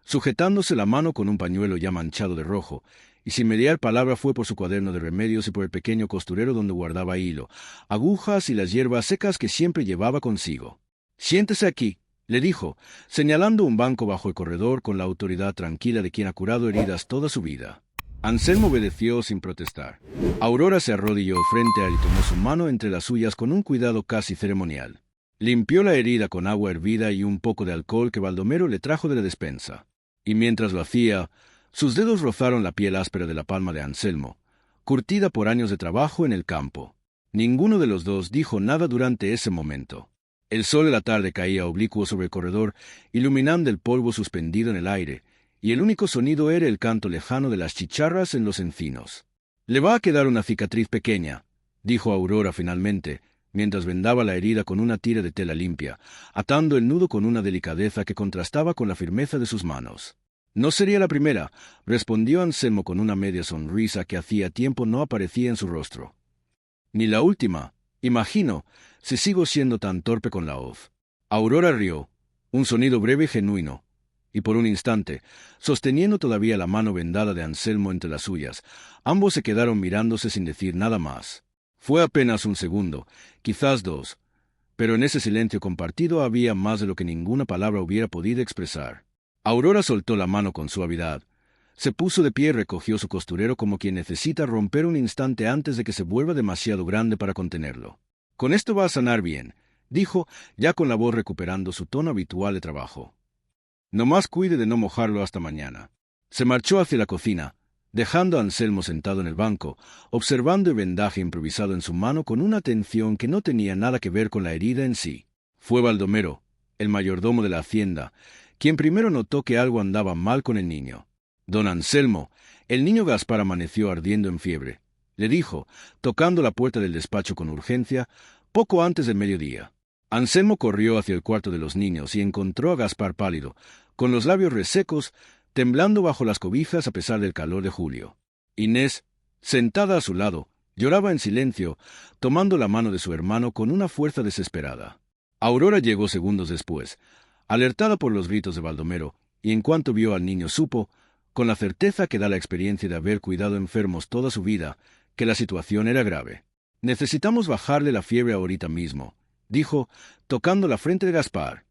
sujetándose la mano con un pañuelo ya manchado de rojo, y sin mediar palabra fue por su cuaderno de remedios y por el pequeño costurero donde guardaba hilo, agujas y las hierbas secas que siempre llevaba consigo. «Siéntese aquí», le dijo, señalando un banco bajo el corredor con la autoridad tranquila de quien ha curado heridas toda su vida. Anselmo obedeció sin protestar. Aurora se arrodilló frente a él y tomó su mano entre las suyas con un cuidado casi ceremonial. Limpió la herida con agua hervida y un poco de alcohol que Baldomero le trajo de la despensa. Y mientras lo hacía, sus dedos rozaron la piel áspera de la palma de Anselmo, curtida por años de trabajo en el campo. Ninguno de los dos dijo nada durante ese momento. El sol de la tarde caía oblicuo sobre el corredor, iluminando el polvo suspendido en el aire, y el único sonido era el canto lejano de las chicharras en los encinos. «Le va a quedar una cicatriz pequeña», dijo Aurora finalmente, mientras vendaba la herida con una tira de tela limpia, atando el nudo con una delicadeza que contrastaba con la firmeza de sus manos. «No sería la primera», respondió Anselmo con una media sonrisa que hacía tiempo no aparecía en su rostro. «Ni la última, imagino, si sigo siendo tan torpe con la hoz». Aurora rió, un sonido breve y genuino, y por un instante, sosteniendo todavía la mano vendada de Anselmo entre las suyas, ambos se quedaron mirándose sin decir nada más. Fue apenas un segundo, quizás dos, pero en ese silencio compartido había más de lo que ninguna palabra hubiera podido expresar. Aurora soltó la mano con suavidad. Se puso de pie y recogió su costurero como quien necesita romper un instante antes de que se vuelva demasiado grande para contenerlo. «Con esto va a sanar bien», dijo, ya con la voz recuperando su tono habitual de trabajo. «Nomás cuide de no mojarlo hasta mañana». Se marchó hacia la cocina, dejando a Anselmo sentado en el banco, observando el vendaje improvisado en su mano con una atención que no tenía nada que ver con la herida en sí. Fue Baldomero, el mayordomo de la hacienda, quien primero notó que algo andaba mal con el niño. «Don Anselmo, el niño Gaspar amaneció ardiendo en fiebre», le dijo, tocando la puerta del despacho con urgencia, poco antes del mediodía. Anselmo corrió hacia el cuarto de los niños y encontró a Gaspar pálido, con los labios resecos, temblando bajo las cobijas a pesar del calor de julio. Inés, sentada a su lado, lloraba en silencio, tomando la mano de su hermano con una fuerza desesperada. Aurora llegó segundos después, alertada por los gritos de Baldomero, y en cuanto vio al niño supo, con la certeza que da la experiencia de haber cuidado enfermos toda su vida, que la situación era grave. «Necesitamos bajarle la fiebre ahorita mismo», dijo, tocando la frente de Gaspar.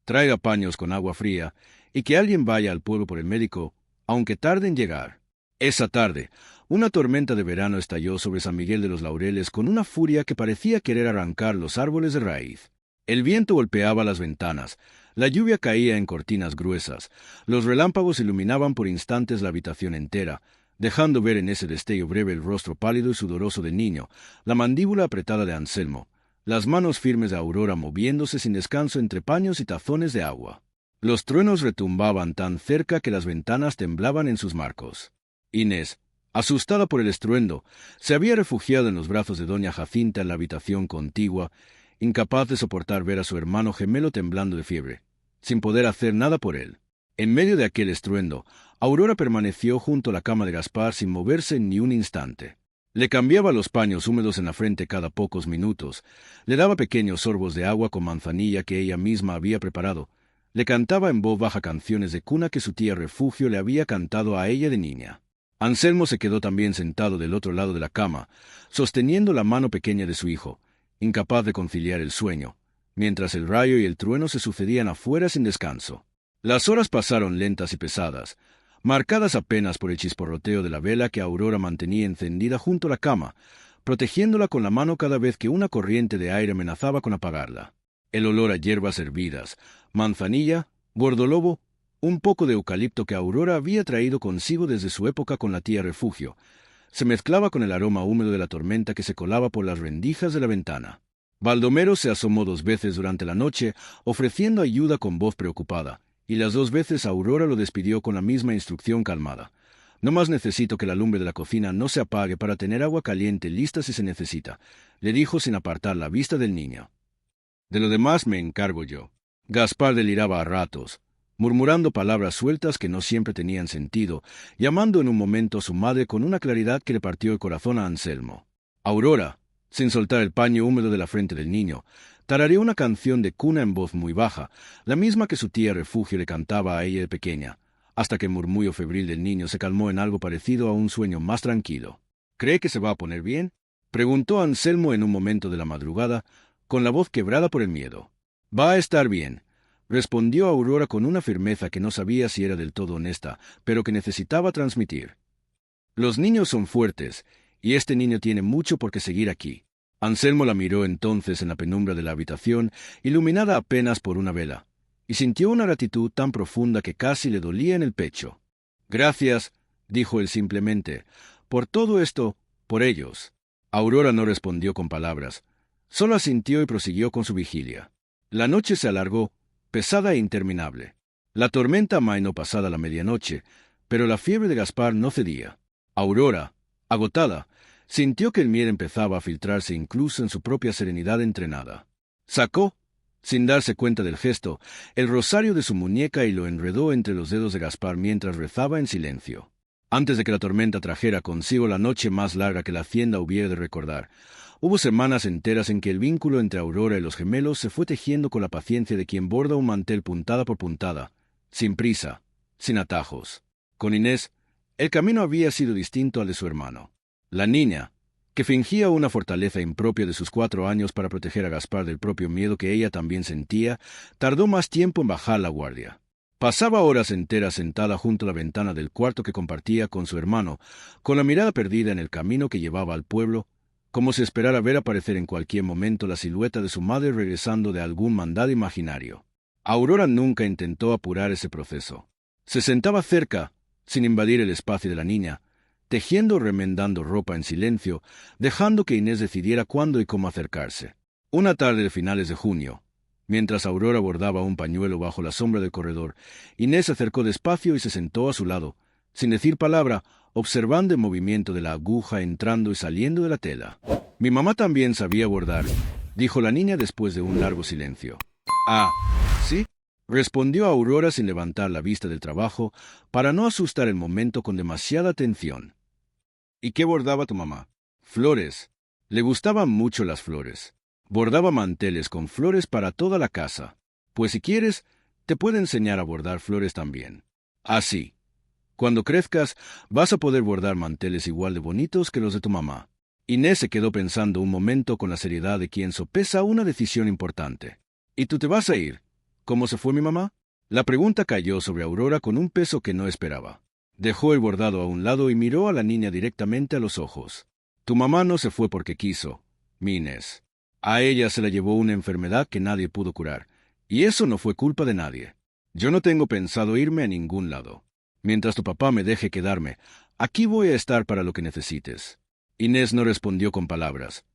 «Traiga paños con agua fría, y que alguien vaya al pueblo por el médico, aunque tarde en llegar». Esa tarde, una tormenta de verano estalló sobre San Miguel de los Laureles con una furia que parecía querer arrancar los árboles de raíz. El viento golpeaba las ventanas, la lluvia caía en cortinas gruesas, los relámpagos iluminaban por instantes la habitación entera, dejando ver en ese destello breve el rostro pálido y sudoroso del niño, la mandíbula apretada de Anselmo, las manos firmes de Aurora moviéndose sin descanso entre paños y tazones de agua. Los truenos retumbaban tan cerca que las ventanas temblaban en sus marcos. Inés, asustada por el estruendo, se había refugiado en los brazos de doña Jacinta en la habitación contigua, incapaz de soportar ver a su hermano gemelo temblando de fiebre, sin poder hacer nada por él. En medio de aquel estruendo, Aurora permaneció junto a la cama de Gaspar sin moverse ni un instante. Le cambiaba los paños húmedos en la frente cada pocos minutos, le daba pequeños sorbos de agua con manzanilla que ella misma había preparado, le cantaba en voz baja canciones de cuna que su tía Refugio le había cantado a ella de niña. Anselmo se quedó también sentado del otro lado de la cama, sosteniendo la mano pequeña de su hijo, incapaz de conciliar el sueño, mientras el rayo y el trueno se sucedían afuera sin descanso. Las horas pasaron lentas y pesadas, marcadas apenas por el chisporroteo de la vela que Aurora mantenía encendida junto a la cama, protegiéndola con la mano cada vez que una corriente de aire amenazaba con apagarla. El olor a hierbas hervidas, manzanilla, gordolobo, un poco de eucalipto que Aurora había traído consigo desde su época con la tía Refugio, se mezclaba con el aroma húmedo de la tormenta que se colaba por las rendijas de la ventana. Baldomero se asomó 2 veces durante la noche, ofreciendo ayuda con voz preocupada, y las 2 veces Aurora lo despidió con la misma instrucción calmada. «No más necesito que la lumbre de la cocina no se apague para tener agua caliente lista si se necesita», le dijo sin apartar la vista del niño. «De lo demás me encargo yo». Gaspar deliraba a ratos, murmurando palabras sueltas que no siempre tenían sentido, llamando en un momento a su madre con una claridad que le partió el corazón a Anselmo. «Aurora», Sin soltar el paño húmedo de la frente del niño, tarareó una canción de cuna en voz muy baja, la misma que su tía Refugio le cantaba a ella de pequeña, hasta que el murmullo febril del niño se calmó en algo parecido a un sueño más tranquilo. ¿Cree que se va a poner bien?, preguntó Anselmo en un momento de la madrugada, con la voz quebrada por el miedo. Va a estar bien, respondió Aurora con una firmeza que no sabía si era del todo honesta, pero que necesitaba transmitir. Los niños son fuertes, y este niño tiene mucho por qué seguir aquí. Anselmo la miró entonces en la penumbra de la habitación, iluminada apenas por una vela, y sintió una gratitud tan profunda que casi le dolía en el pecho. Gracias, dijo él simplemente, por todo esto, por ellos. Aurora no respondió con palabras, solo asintió y prosiguió con su vigilia. La noche se alargó, pesada e interminable. La tormenta amainó pasada la medianoche, pero la fiebre de Gaspar no cedía. Aurora, agotada, sintió que el miedo empezaba a filtrarse incluso en su propia serenidad entrenada. Sacó, sin darse cuenta del gesto, el rosario de su muñeca y lo enredó entre los dedos de Gaspar mientras rezaba en silencio. Antes de que la tormenta trajera consigo la noche más larga que la hacienda hubiera de recordar, hubo semanas enteras en que el vínculo entre Aurora y los gemelos se fue tejiendo con la paciencia de quien borda un mantel puntada por puntada, sin prisa, sin atajos. Con Inés, el camino había sido distinto al de su hermano. La niña, que fingía una fortaleza impropia de sus 4 años para proteger a Gaspar del propio miedo que ella también sentía, tardó más tiempo en bajar la guardia. Pasaba horas enteras sentada junto a la ventana del cuarto que compartía con su hermano, con la mirada perdida en el camino que llevaba al pueblo, como si esperara ver aparecer en cualquier momento la silueta de su madre regresando de algún mandado imaginario. Aurora nunca intentó apurar ese proceso. Se sentaba cerca, sin invadir el espacio de la niña, tejiendo o remendando ropa en silencio, dejando que Inés decidiera cuándo y cómo acercarse. Una tarde de finales de junio, mientras Aurora bordaba un pañuelo bajo la sombra del corredor, Inés se acercó despacio y se sentó a su lado, sin decir palabra, observando el movimiento de la aguja entrando y saliendo de la tela. «Mi mamá también sabía bordar», dijo la niña después de un largo silencio. «Ah, ¿sí?», respondió Aurora sin levantar la vista del trabajo, para no asustar el momento con demasiada atención. «¿Y qué bordaba tu mamá?» «Flores. Le gustaban mucho las flores. Bordaba manteles con flores para toda la casa. Pues si quieres, te puedo enseñar a bordar flores también. Así. Cuando crezcas, vas a poder bordar manteles igual de bonitos que los de tu mamá». Inés se quedó pensando un momento con la seriedad de quien sopesa una decisión importante. «¿Y tú te vas a ir? ¿Cómo se fue mi mamá?». La pregunta cayó sobre Aurora con un peso que no esperaba. Dejó el bordado a un lado y miró a la niña directamente a los ojos. «Tu mamá no se fue porque quiso, mi Inés. A ella se la llevó una enfermedad que nadie pudo curar, y eso no fue culpa de nadie. Yo no tengo pensado irme a ningún lado. Mientras tu papá me deje quedarme, aquí voy a estar para lo que necesites». Inés no respondió con palabras.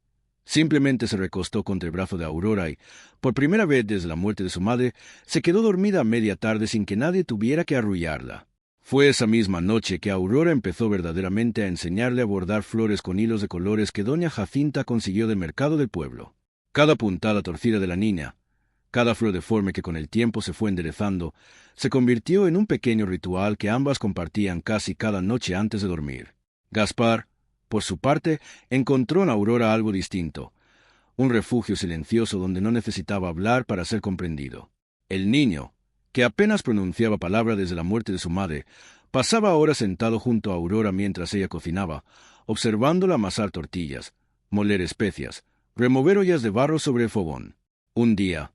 Simplemente se recostó contra el brazo de Aurora y, por primera vez desde la muerte de su madre, se quedó dormida a media tarde sin que nadie tuviera que arrullarla. Fue esa misma noche que Aurora empezó verdaderamente a enseñarle a bordar flores con hilos de colores que doña Jacinta consiguió del mercado del pueblo. Cada puntada torcida de la niña, cada flor deforme que con el tiempo se fue enderezando, se convirtió en un pequeño ritual que ambas compartían casi cada noche antes de dormir. Gaspar, por su parte, encontró en Aurora algo distinto, un refugio silencioso donde no necesitaba hablar para ser comprendido. El niño, que apenas pronunciaba palabra desde la muerte de su madre, pasaba horas sentado junto a Aurora mientras ella cocinaba, observándola amasar tortillas, moler especias, remover ollas de barro sobre el fogón. Un día,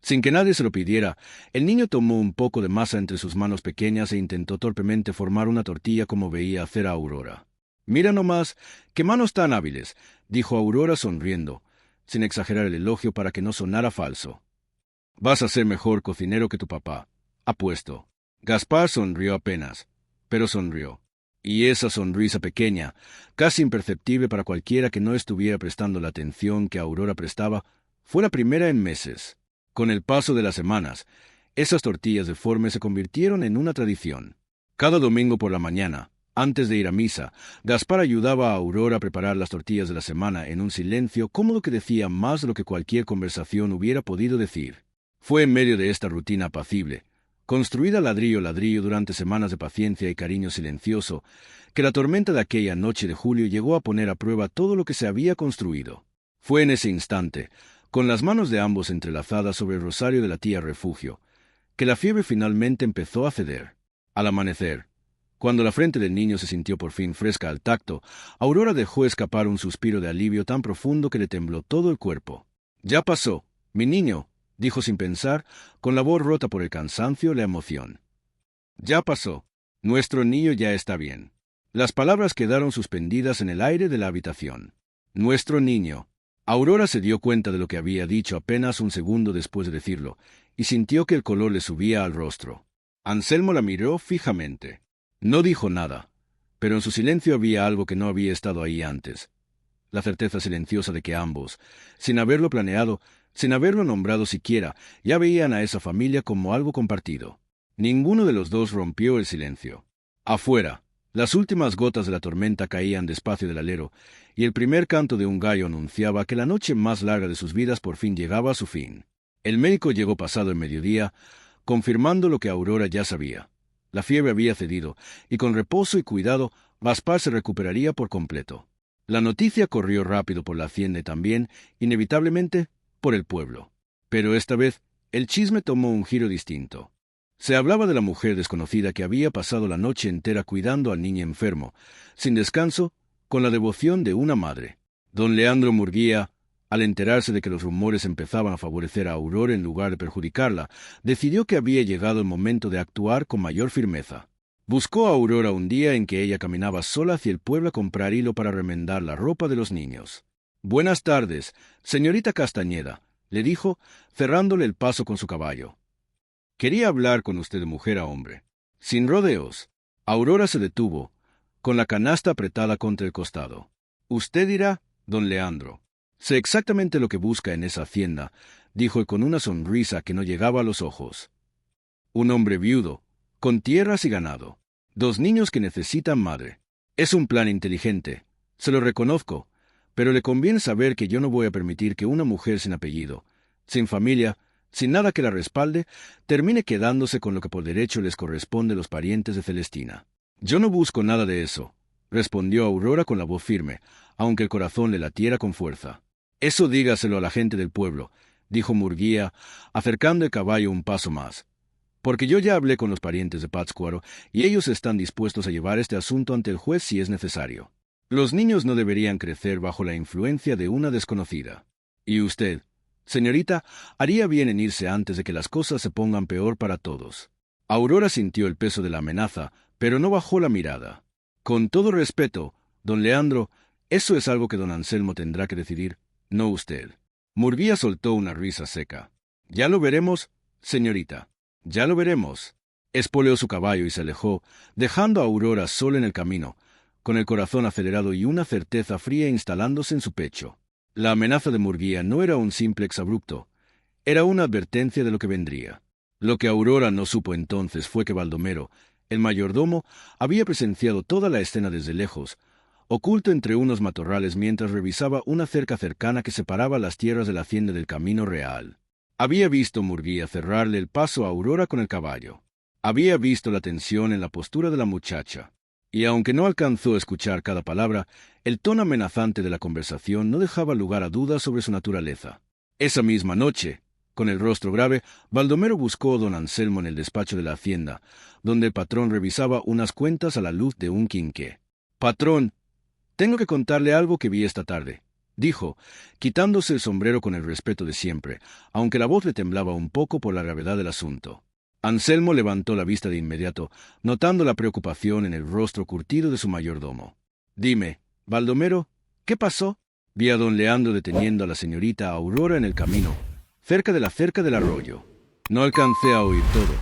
sin que nadie se lo pidiera, el niño tomó un poco de masa entre sus manos pequeñas e intentó torpemente formar una tortilla como veía hacer a Aurora. «Mira nomás, qué manos tan hábiles», dijo Aurora sonriendo, sin exagerar el elogio para que no sonara falso. «Vas a ser mejor cocinero que tu papá, apuesto». Gaspar sonrió apenas, pero sonrió. Y esa sonrisa pequeña, casi imperceptible para cualquiera que no estuviera prestando la atención que Aurora prestaba, fue la primera en meses. Con el paso de las semanas, esas tortillas deformes se convirtieron en una tradición. Cada domingo por la mañana, antes de ir a misa, Gaspar ayudaba a Aurora a preparar las tortillas de la semana en un silencio cómodo que decía más de lo que cualquier conversación hubiera podido decir. Fue en medio de esta rutina apacible, construida ladrillo a ladrillo durante semanas de paciencia y cariño silencioso, que la tormenta de aquella noche de julio llegó a poner a prueba todo lo que se había construido. Fue en ese instante, con las manos de ambos entrelazadas sobre el rosario de la tía Refugio, que la fiebre finalmente empezó a ceder. Al amanecer, cuando la frente del niño se sintió por fin fresca al tacto, Aurora dejó escapar un suspiro de alivio tan profundo que le tembló todo el cuerpo. «Ya pasó, mi niño», dijo sin pensar, con la voz rota por el cansancio y la emoción. «Ya pasó. Nuestro niño ya está bien». Las palabras quedaron suspendidas en el aire de la habitación. «Nuestro niño». Aurora se dio cuenta de lo que había dicho apenas un segundo después de decirlo, y sintió que el color le subía al rostro. Anselmo la miró fijamente. No dijo nada, pero en su silencio había algo que no había estado ahí antes. La certeza silenciosa de que ambos, sin haberlo planeado, sin haberlo nombrado siquiera, ya veían a esa familia como algo compartido. Ninguno de los dos rompió el silencio. Afuera, las últimas gotas de la tormenta caían despacio del alero, y el primer canto de un gallo anunciaba que la noche más larga de sus vidas por fin llegaba a su fin. El médico llegó pasado el mediodía, confirmando lo que Aurora ya sabía. La fiebre había cedido, y con reposo y cuidado, Gaspar se recuperaría por completo. La noticia corrió rápido por la hacienda y también, inevitablemente, por el pueblo. Pero esta vez, el chisme tomó un giro distinto. Se hablaba de la mujer desconocida que había pasado la noche entera cuidando al niño enfermo, sin descanso, con la devoción de una madre. Don Leandro Murguía, al enterarse de que los rumores empezaban a favorecer a Aurora en lugar de perjudicarla, decidió que había llegado el momento de actuar con mayor firmeza. Buscó a Aurora un día en que ella caminaba sola hacia el pueblo a comprar hilo para remendar la ropa de los niños. «Buenas tardes, señorita Castañeda», le dijo, cerrándole el paso con su caballo. «Quería hablar con usted de mujer a hombre». Sin rodeos, Aurora se detuvo, con la canasta apretada contra el costado. «Usted dirá, don Leandro. Sé exactamente lo que busca en esa hacienda», dijo con una sonrisa que no llegaba a los ojos. «Un hombre viudo, con tierras y ganado. 2 niños que necesitan madre. Es un plan inteligente, se lo reconozco, pero le conviene saber que yo no voy a permitir que una mujer sin apellido, sin familia, sin nada que la respalde, termine quedándose con lo que por derecho les corresponde a los parientes de Celestina. Yo no busco nada de eso», respondió Aurora con la voz firme, aunque el corazón le latiera con fuerza. «Eso dígaselo a la gente del pueblo», dijo Murguía, acercando el caballo un paso más. «Porque yo ya hablé con los parientes de Pátzcuaro y ellos están dispuestos a llevar este asunto ante el juez si es necesario. Los niños no deberían crecer bajo la influencia de una desconocida. Y usted, señorita, haría bien en irse antes de que las cosas se pongan peor para todos». Aurora sintió el peso de la amenaza, pero no bajó la mirada. «Con todo respeto, don Leandro, eso es algo que don Anselmo tendrá que decidir, no usted». Murguía soltó una risa seca. «Ya lo veremos, señorita. Ya lo veremos». Espoleó su caballo y se alejó, dejando a Aurora sola en el camino, con el corazón acelerado y una certeza fría instalándose en su pecho. La amenaza de Murguía no era un simple exabrupto, era una advertencia de lo que vendría. Lo que Aurora no supo entonces fue que Baldomero, el mayordomo, había presenciado toda la escena desde lejos, oculto entre unos matorrales mientras revisaba una cerca cercana que separaba las tierras de la hacienda del camino real. Había visto Murguía cerrarle el paso a Aurora con el caballo. Había visto la tensión en la postura de la muchacha. Y aunque no alcanzó a escuchar cada palabra, el tono amenazante de la conversación no dejaba lugar a dudas sobre su naturaleza. Esa misma noche, con el rostro grave, Baldomero buscó a don Anselmo en el despacho de la hacienda, donde el patrón revisaba unas cuentas a la luz de un quinqué. «Patrón, tengo que contarle algo que vi esta tarde», dijo, quitándose el sombrero con el respeto de siempre, aunque la voz le temblaba un poco por la gravedad del asunto. Anselmo levantó la vista de inmediato, notando la preocupación en el rostro curtido de su mayordomo. «Dime, Baldomero, ¿qué pasó?» Vi a don Leandro deteniendo a la señorita Aurora en el camino, cerca de la cerca del arroyo. No alcancé a oír todo,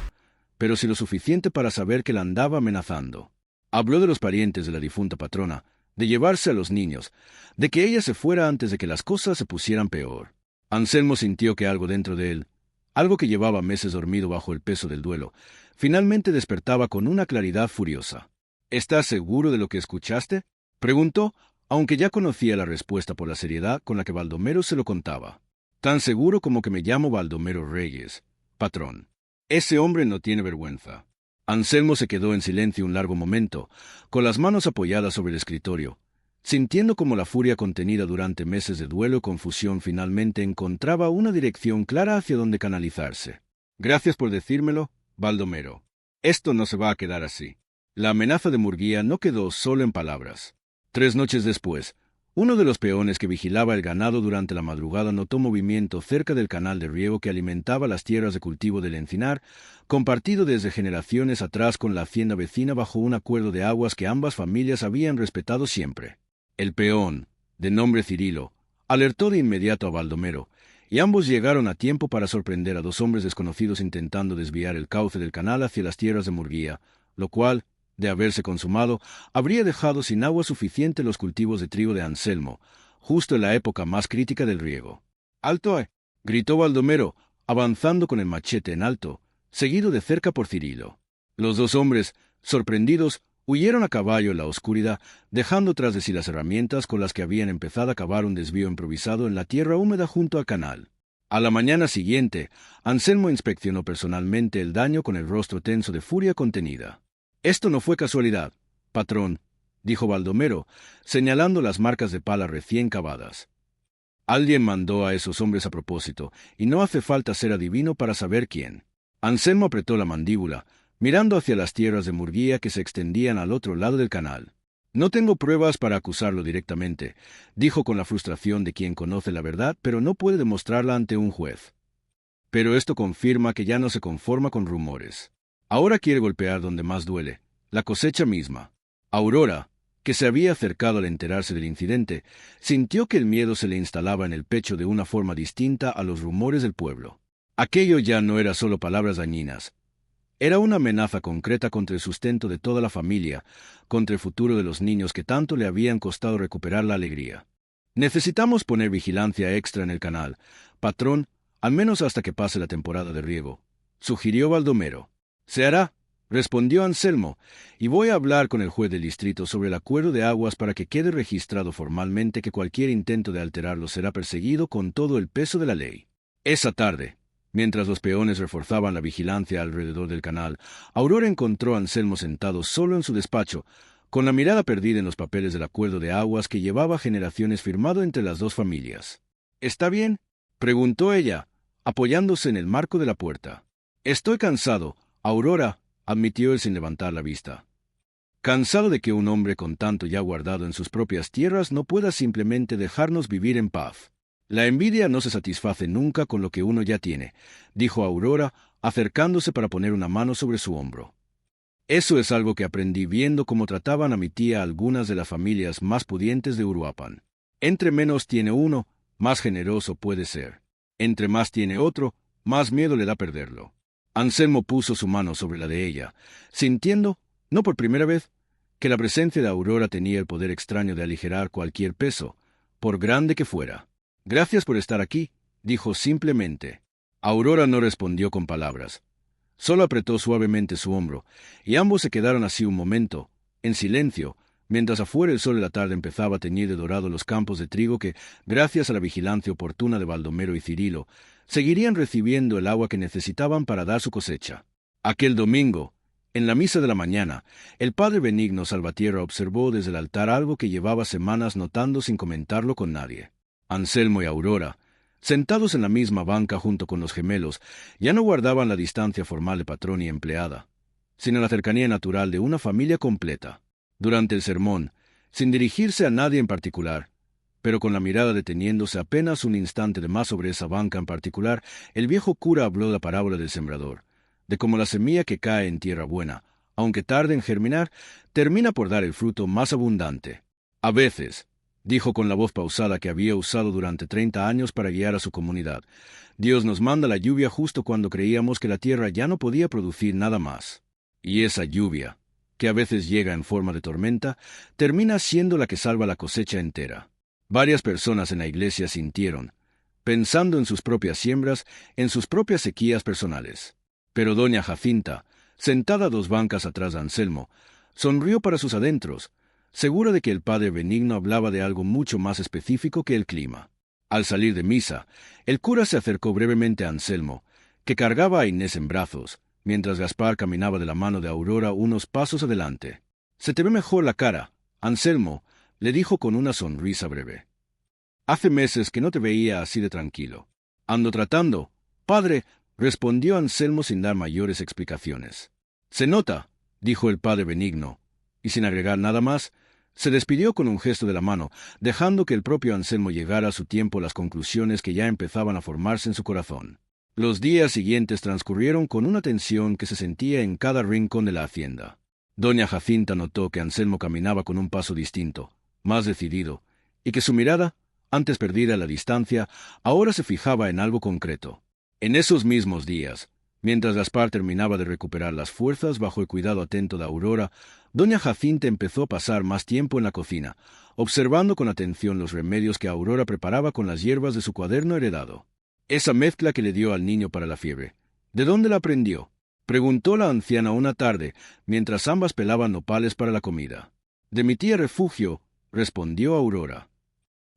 pero sí lo suficiente para saber que la andaba amenazando. Habló de los parientes de la difunta patrona, de llevarse a los niños, de que ella se fuera antes de que las cosas se pusieran peor. Anselmo sintió que algo dentro de él, algo que llevaba meses dormido bajo el peso del duelo, finalmente despertaba con una claridad furiosa. «¿Estás seguro de lo que escuchaste?», preguntó, aunque ya conocía la respuesta por la seriedad con la que Baldomero se lo contaba. «Tan seguro como que me llamo Baldomero Reyes, patrón. Ese hombre no tiene vergüenza». Anselmo se quedó en silencio un largo momento, con las manos apoyadas sobre el escritorio, sintiendo como la furia contenida durante meses de duelo y confusión finalmente encontraba una dirección clara hacia donde canalizarse. Gracias por decírmelo, Baldomero. Esto no se va a quedar así. La amenaza de Murguía no quedó solo en palabras. 3 noches después, uno de los peones que vigilaba el ganado durante la madrugada notó movimiento cerca del canal de riego que alimentaba las tierras de cultivo del encinar, compartido desde generaciones atrás con la hacienda vecina bajo un acuerdo de aguas que ambas familias habían respetado siempre. El peón, de nombre Cirilo, alertó de inmediato a Baldomero, y ambos llegaron a tiempo para sorprender a 2 hombres desconocidos intentando desviar el cauce del canal hacia las tierras de Murguía, lo cual, de haberse consumado, habría dejado sin agua suficiente los cultivos de trigo de Anselmo, justo en la época más crítica del riego. ¡Alto! Gritó Baldomero, avanzando con el machete en alto, seguido de cerca por Cirilo. Los 2 hombres, sorprendidos, huyeron a caballo en la oscuridad, dejando tras de sí las herramientas con las que habían empezado a cavar un desvío improvisado en la tierra húmeda junto al canal. A la mañana siguiente, Anselmo inspeccionó personalmente el daño con el rostro tenso de furia contenida. «Esto no fue casualidad, patrón», dijo Baldomero, señalando las marcas de pala recién cavadas. «Alguien mandó a esos hombres a propósito, y no hace falta ser adivino para saber quién». Anselmo apretó la mandíbula, mirando hacia las tierras de Murguía que se extendían al otro lado del canal. «No tengo pruebas para acusarlo directamente», dijo con la frustración de quien conoce la verdad pero no puede demostrarla ante un juez. «Pero esto confirma que ya no se conforma con rumores. Ahora quiere golpear donde más duele, la cosecha misma». Aurora, que se había acercado al enterarse del incidente, sintió que el miedo se le instalaba en el pecho de una forma distinta a los rumores del pueblo. Aquello ya no era solo palabras dañinas. Era una amenaza concreta contra el sustento de toda la familia, contra el futuro de los niños que tanto le habían costado recuperar la alegría. «Necesitamos poner vigilancia extra en el canal, patrón, al menos hasta que pase la temporada de riego», sugirió Baldomero. «Se hará», respondió Anselmo, «y voy a hablar con el juez del distrito sobre el acuerdo de aguas para que quede registrado formalmente que cualquier intento de alterarlo será perseguido con todo el peso de la ley». Esa tarde, mientras los peones reforzaban la vigilancia alrededor del canal, Aurora encontró a Anselmo sentado solo en su despacho, con la mirada perdida en los papeles del acuerdo de aguas que llevaba generaciones firmado entre las 2 familias. «¿Está bien?», preguntó ella, apoyándose en el marco de la puerta. «Estoy cansado, Aurora», admitió él sin levantar la vista. «Cansado de que un hombre con tanto ya guardado en sus propias tierras no pueda simplemente dejarnos vivir en paz. La envidia no se satisface nunca con lo que uno ya tiene», dijo Aurora, acercándose para poner una mano sobre su hombro. «Eso es algo que aprendí viendo cómo trataban a mi tía algunas de las familias más pudientes de Uruapan. Entre menos tiene uno, más generoso puede ser. Entre más tiene otro, más miedo le da perderlo». Anselmo puso su mano sobre la de ella, sintiendo, no por primera vez, que la presencia de Aurora tenía el poder extraño de aligerar cualquier peso, por grande que fuera. «Gracias por estar aquí», dijo simplemente. Aurora no respondió con palabras. Solo apretó suavemente su hombro, y ambos se quedaron así un momento, en silencio, mientras afuera el sol de la tarde empezaba a teñir de dorado los campos de trigo que, gracias a la vigilancia oportuna de Baldomero y Cirilo, seguirían recibiendo el agua que necesitaban para dar su cosecha. Aquel domingo, en la misa de la mañana, el padre Benigno Salvatierra observó desde el altar algo que llevaba semanas notando sin comentarlo con nadie. Anselmo y Aurora, sentados en la misma banca junto con los gemelos, ya no guardaban la distancia formal de patrón y empleada, sino la cercanía natural de una familia completa. Durante el sermón, sin dirigirse a nadie en particular, pero con la mirada deteniéndose apenas un instante de más sobre esa banca en particular, el viejo cura habló de la parábola del sembrador, de cómo la semilla que cae en tierra buena, aunque tarde en germinar, termina por dar el fruto más abundante. «A veces», dijo con la voz pausada que había usado durante 30 años para guiar a su comunidad, «Dios nos manda la lluvia justo cuando creíamos que la tierra ya no podía producir nada más. Y esa lluvia, que a veces llega en forma de tormenta, termina siendo la que salva la cosecha entera». Varias personas en la iglesia sintieron, pensando en sus propias siembras, en sus propias sequías personales. Pero doña Jacinta, sentada a 2 bancas atrás de Anselmo, sonrió para sus adentros, segura de que el padre Benigno hablaba de algo mucho más específico que el clima. Al salir de misa, el cura se acercó brevemente a Anselmo, que cargaba a Inés en brazos, mientras Gaspar caminaba de la mano de Aurora unos pasos adelante. «Se te ve mejor la cara, Anselmo», le dijo con una sonrisa breve. Hace meses que no te veía así de tranquilo. Ando tratando. Padre, respondió Anselmo sin dar mayores explicaciones. Se nota, dijo el padre benigno, y sin agregar nada más, se despidió con un gesto de la mano, dejando que el propio Anselmo llegara a su tiempo a las conclusiones que ya empezaban a formarse en su corazón. Los días siguientes transcurrieron con una tensión que se sentía en cada rincón de la hacienda. Doña Jacinta notó que Anselmo caminaba con un paso distinto, más decidido, y que su mirada, antes perdida a la distancia, ahora se fijaba en algo concreto. En esos mismos días, mientras Gaspar terminaba de recuperar las fuerzas bajo el cuidado atento de Aurora, doña Jacinta empezó a pasar más tiempo en la cocina, observando con atención los remedios que Aurora preparaba con las hierbas de su cuaderno heredado. Esa mezcla que le dio al niño para la fiebre, ¿de dónde la aprendió?, preguntó la anciana una tarde, mientras ambas pelaban nopales para la comida. De mi tía Refugio, respondió Aurora.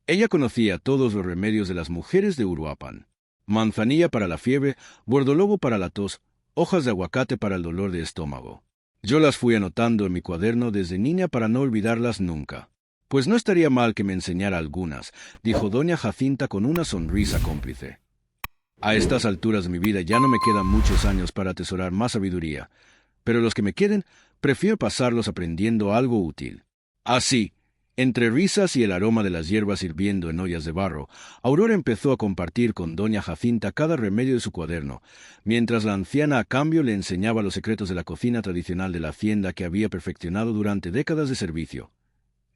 Ella conocía todos los remedios de las mujeres de Uruapan. Manzanilla para la fiebre, bordolobo para la tos, hojas de aguacate para el dolor de estómago. Yo las fui anotando en mi cuaderno desde niña para no olvidarlas nunca. Pues no estaría mal que me enseñara algunas, dijo doña Jacinta con una sonrisa cómplice. A estas alturas de mi vida ya no me quedan muchos años para atesorar más sabiduría, pero los que me queden, prefiero pasarlos aprendiendo algo útil. Así, entre risas y el aroma de las hierbas hirviendo en ollas de barro, Aurora empezó a compartir con doña Jacinta cada remedio de su cuaderno, mientras la anciana a cambio le enseñaba los secretos de la cocina tradicional de la hacienda que había perfeccionado durante décadas de servicio.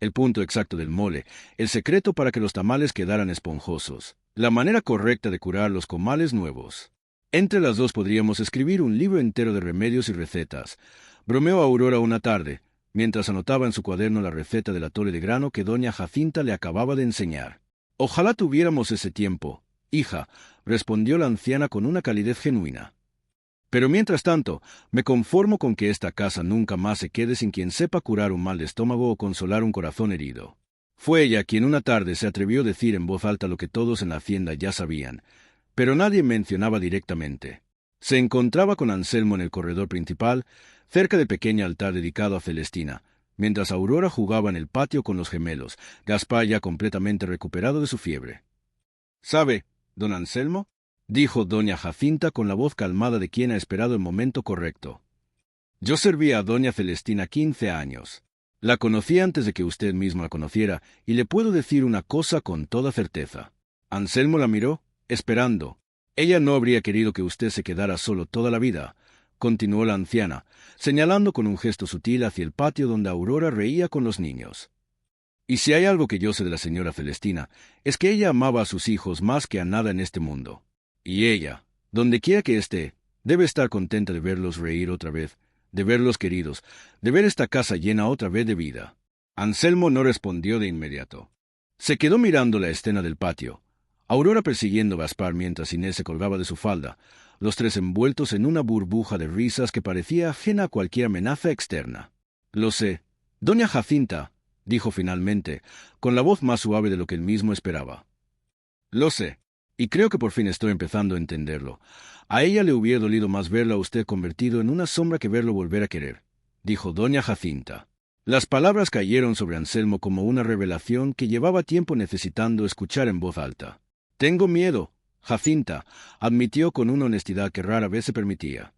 El punto exacto del mole, el secreto para que los tamales quedaran esponjosos, la manera correcta de curar los comales nuevos. Entre las dos podríamos escribir un libro entero de remedios y recetas, bromeó Aurora una tarde, mientras anotaba en su cuaderno la receta del atole de grano que doña Jacinta le acababa de enseñar. Ojalá tuviéramos ese tiempo, hija, respondió la anciana con una calidez genuina. Pero mientras tanto, me conformo con que esta casa nunca más se quede sin quien sepa curar un mal de estómago o consolar un corazón herido. Fue ella quien una tarde se atrevió a decir en voz alta lo que todos en la hacienda ya sabían, pero nadie mencionaba directamente. Se encontraba con Anselmo en el corredor principal, cerca del pequeño altar dedicado a Celestina, mientras Aurora jugaba en el patio con los gemelos, Gaspar ya completamente recuperado de su fiebre. —¿Sabe, don Anselmo? —dijo doña Jacinta con la voz calmada de quien ha esperado el momento correcto. Yo serví a doña Celestina 15 años. La conocí antes de que usted mismo la conociera, y le puedo decir una cosa con toda certeza. Anselmo la miró, esperando. Ella no habría querido que usted se quedara solo toda la vida, continuó la anciana, señalando con un gesto sutil hacia el patio donde Aurora reía con los niños. Y si hay algo que yo sé de la señora Celestina, es que ella amaba a sus hijos más que a nada en este mundo. Y ella, donde quiera que esté, debe estar contenta de verlos reír otra vez, de verlos queridos, de ver esta casa llena otra vez de vida. Anselmo no respondió de inmediato. Se quedó mirando la escena del patio, Aurora persiguiendo a Gaspar mientras Inés se colgaba de su falda, los tres envueltos en una burbuja de risas que parecía ajena a cualquier amenaza externa. Lo sé, doña Jacinta, dijo finalmente, con la voz más suave de lo que él mismo esperaba. Lo sé, y creo que por fin estoy empezando a entenderlo. A ella le hubiera dolido más verlo a usted convertido en una sombra que verlo volver a querer, dijo doña Jacinta. Las palabras cayeron sobre Anselmo como una revelación que llevaba tiempo necesitando escuchar en voz alta. Tengo miedo, Jacinta, admitió con una honestidad que rara vez se permitía.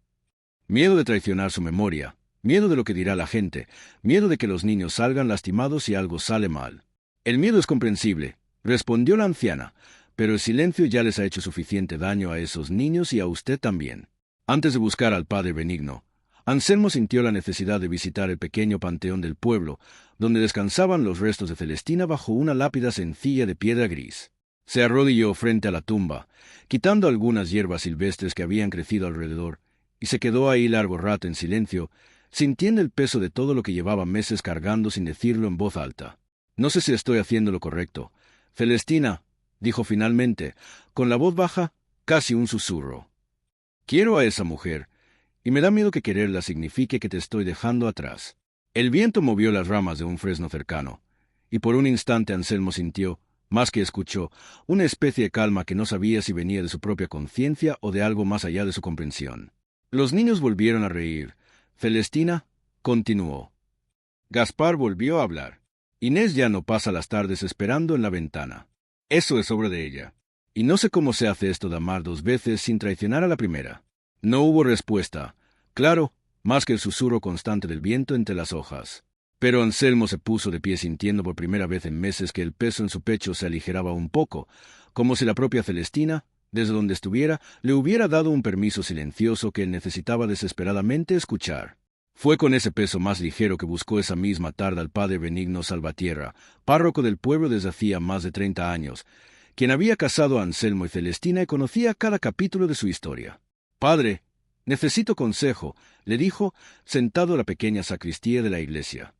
Miedo de traicionar su memoria, miedo de lo que dirá la gente, miedo de que los niños salgan lastimados si algo sale mal. El miedo es comprensible, respondió la anciana, pero el silencio ya les ha hecho suficiente daño a esos niños y a usted también. Antes de buscar al padre benigno, Anselmo sintió la necesidad de visitar el pequeño panteón del pueblo, donde descansaban los restos de Celestina bajo una lápida sencilla de piedra gris. Se arrodilló frente a la tumba, quitando algunas hierbas silvestres que habían crecido alrededor, y se quedó ahí largo rato en silencio, sintiendo el peso de todo lo que llevaba meses cargando sin decirlo en voz alta. No sé si estoy haciendo lo correcto. Celestina, dijo finalmente, con la voz baja, casi un susurro. Quiero a esa mujer, y me da miedo que quererla signifique que te estoy dejando atrás. El viento movió las ramas de un fresno cercano, y por un instante Anselmo sintió, más que escuchó, una especie de calma que no sabía si venía de su propia conciencia o de algo más allá de su comprensión. Los niños volvieron a reír. Celestina continuó. Gaspar volvió a hablar. Inés ya no pasa las tardes esperando en la ventana. Eso es obra de ella. Y no sé cómo se hace esto de amar dos veces sin traicionar a la primera. No hubo respuesta. Claro, más que el susurro constante del viento entre las hojas. Pero Anselmo se puso de pie sintiendo por primera vez en meses que el peso en su pecho se aligeraba un poco, como si la propia Celestina, desde donde estuviera, le hubiera dado un permiso silencioso que él necesitaba desesperadamente escuchar. Fue con ese peso más ligero que buscó esa misma tarde al padre Benigno Salvatierra, párroco del pueblo desde hacía más de 30 años, quien había casado a Anselmo y Celestina y conocía cada capítulo de su historia. «Padre, necesito consejo», le dijo, sentado en la pequeña sacristía de la iglesia.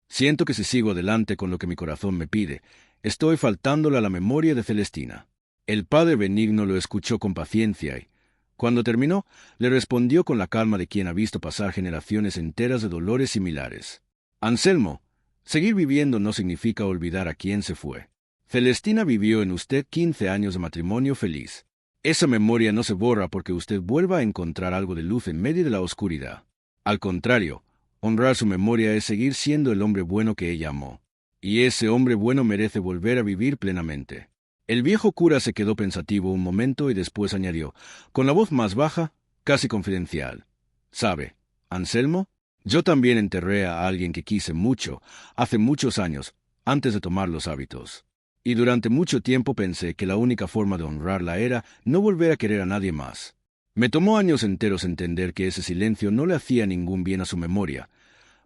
«Siento que si sigo adelante con lo que mi corazón me pide, estoy faltándole a la memoria de Celestina». El padre Benigno lo escuchó con paciencia y, cuando terminó, le respondió con la calma de quien ha visto pasar generaciones enteras de dolores similares. «Anselmo, seguir viviendo no significa olvidar a quien se fue. Celestina vivió en usted 15 años de matrimonio feliz. Esa memoria no se borra porque usted vuelva a encontrar algo de luz en medio de la oscuridad. Al contrario, honrar su memoria es seguir siendo el hombre bueno que ella amó. Y ese hombre bueno merece volver a vivir plenamente». El viejo cura se quedó pensativo un momento y después añadió, con la voz más baja, casi confidencial: «¿Sabe, Anselmo? Yo también enterré a alguien que quise mucho, hace muchos años, antes de tomar los hábitos. Y durante mucho tiempo pensé que la única forma de honrarla era no volver a querer a nadie más. Me tomó años enteros entender que ese silencio no le hacía ningún bien a su memoria.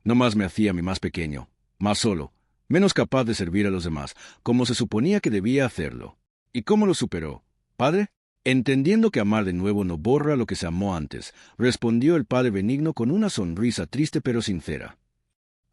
No más me hacía a mí más pequeño, más solo, menos capaz de servir a los demás, como se suponía que debía hacerlo. ¿Y cómo lo superó, padre?» «Entendiendo que amar de nuevo no borra lo que se amó antes», respondió el padre Benigno con una sonrisa triste pero sincera.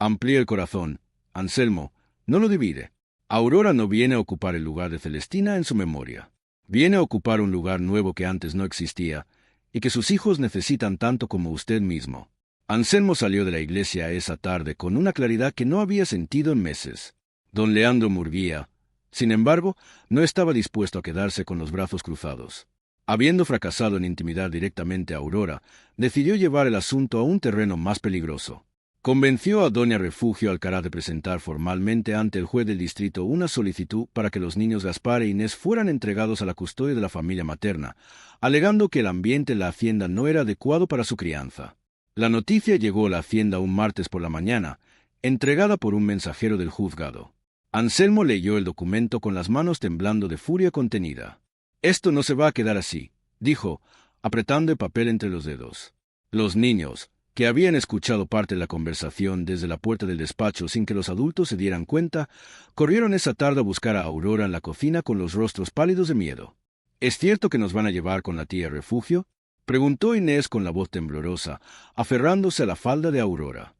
«Amplía el corazón, Anselmo, no lo divide. Aurora no viene a ocupar el lugar de Celestina en su memoria. Viene a ocupar un lugar nuevo que antes no existía, y que sus hijos necesitan tanto como usted mismo». Anselmo salió de la iglesia esa tarde con una claridad que no había sentido en meses. Don Leandro Murguía, sin embargo, no estaba dispuesto a quedarse con los brazos cruzados. Habiendo fracasado en intimidar directamente a Aurora, decidió llevar el asunto a un terreno más peligroso. Convenció a doña Refugio Alcaraz de presentar formalmente ante el juez del distrito una solicitud para que los niños Gaspar e Inés fueran entregados a la custodia de la familia materna, alegando que el ambiente en la hacienda no era adecuado para su crianza. La noticia llegó a la hacienda un martes por la mañana, entregada por un mensajero del juzgado. Anselmo leyó el documento con las manos temblando de furia contenida. «Esto no se va a quedar así», dijo, apretando el papel entre los dedos. Los niños, que habían escuchado parte de la conversación desde la puerta del despacho sin que los adultos se dieran cuenta, corrieron esa tarde a buscar a Aurora en la cocina con los rostros pálidos de miedo. «¿Es cierto que nos van a llevar con la tía Refugio?», preguntó Inés con la voz temblorosa, aferrándose a la falda de Aurora.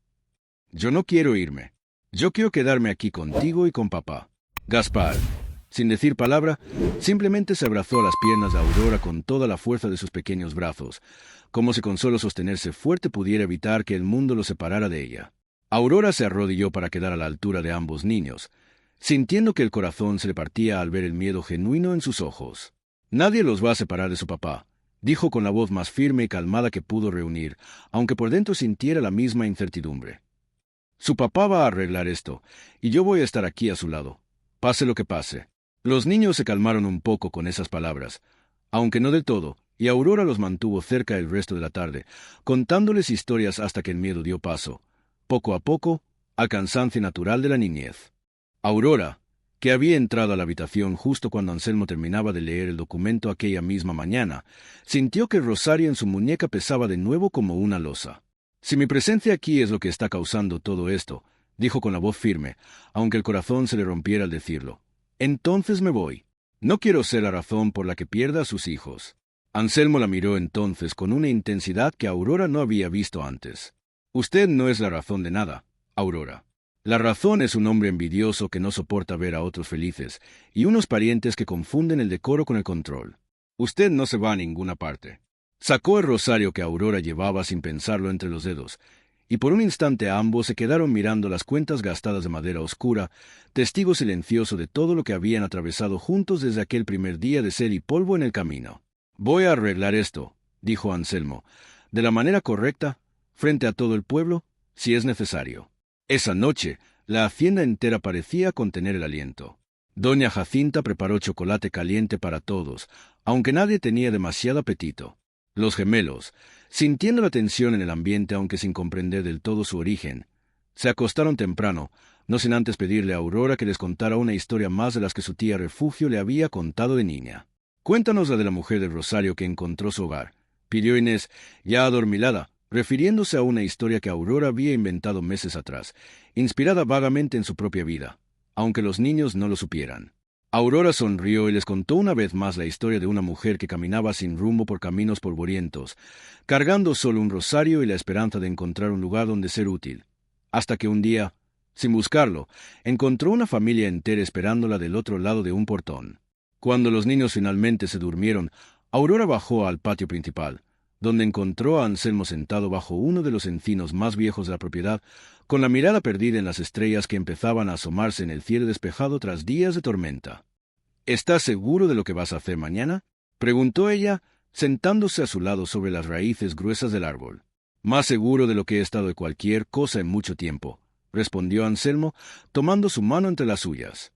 «Yo no quiero irme. Yo quiero quedarme aquí contigo y con papá». Gaspar, sin decir palabra, simplemente se abrazó a las piernas de Aurora con toda la fuerza de sus pequeños brazos, como si con solo sostenerse fuerte pudiera evitar que el mundo lo separara de ella. Aurora se arrodilló para quedar a la altura de ambos niños, sintiendo que el corazón se le partía al ver el miedo genuino en sus ojos. «Nadie los va a separar de su papá», dijo con la voz más firme y calmada que pudo reunir, aunque por dentro sintiera la misma incertidumbre. «Su papá va a arreglar esto, y yo voy a estar aquí a su lado, pase lo que pase». Los niños se calmaron un poco con esas palabras, aunque no del todo, y Aurora los mantuvo cerca el resto de la tarde, contándoles historias hasta que el miedo dio paso, poco a poco, al cansancio natural de la niñez. Aurora, que había entrado a la habitación justo cuando Anselmo terminaba de leer el documento aquella misma mañana, sintió que el rosario en su muñeca pesaba de nuevo como una losa. «Si mi presencia aquí es lo que está causando todo esto», dijo con la voz firme, aunque el corazón se le rompiera al decirlo, «entonces me voy. No quiero ser la razón por la que pierda a sus hijos». Anselmo la miró entonces con una intensidad que Aurora no había visto antes. «Usted no es la razón de nada, Aurora. La razón es un hombre envidioso que no soporta ver a otros felices, y unos parientes que confunden el decoro con el control. Usted no se va a ninguna parte». Sacó el rosario que Aurora llevaba sin pensarlo entre los dedos, y por un instante ambos se quedaron mirando las cuentas gastadas de madera oscura, testigo silencioso de todo lo que habían atravesado juntos desde aquel primer día de sed y polvo en el camino. «Voy a arreglar esto», dijo Anselmo, «de la manera correcta, frente a todo el pueblo, si es necesario». Esa noche, La hacienda entera parecía contener el aliento. Doña Jacinta preparó chocolate caliente para todos, aunque nadie tenía demasiado apetito. Los gemelos, sintiendo la tensión en el ambiente aunque sin comprender del todo su origen, se acostaron temprano, no sin antes pedirle a Aurora que les contara una historia más de las que su tía Refugio le había contado de niña. «Cuéntanos la de la mujer del Rosario que encontró su hogar», pidió Inés, ya adormilada, refiriéndose a una historia que Aurora había inventado meses atrás, inspirada vagamente en su propia vida, aunque los niños no lo supieran. Aurora sonrió y les contó una vez más la historia de una mujer que caminaba sin rumbo por caminos polvorientos, cargando solo un rosario y la esperanza de encontrar un lugar donde ser útil, hasta que un día, sin buscarlo, encontró una familia entera esperándola del otro lado de un portón. Cuando los niños finalmente se durmieron, Aurora bajó al patio principal, donde encontró a Anselmo sentado bajo uno de los encinos más viejos de la propiedad, con la mirada perdida en las estrellas que empezaban a asomarse en el cielo despejado tras días de tormenta. «¿Estás seguro de lo que vas a hacer mañana?», preguntó ella, sentándose a su lado sobre las raíces gruesas del árbol. «Más seguro de lo que he estado de cualquier cosa en mucho tiempo», respondió Anselmo, tomando su mano entre las suyas.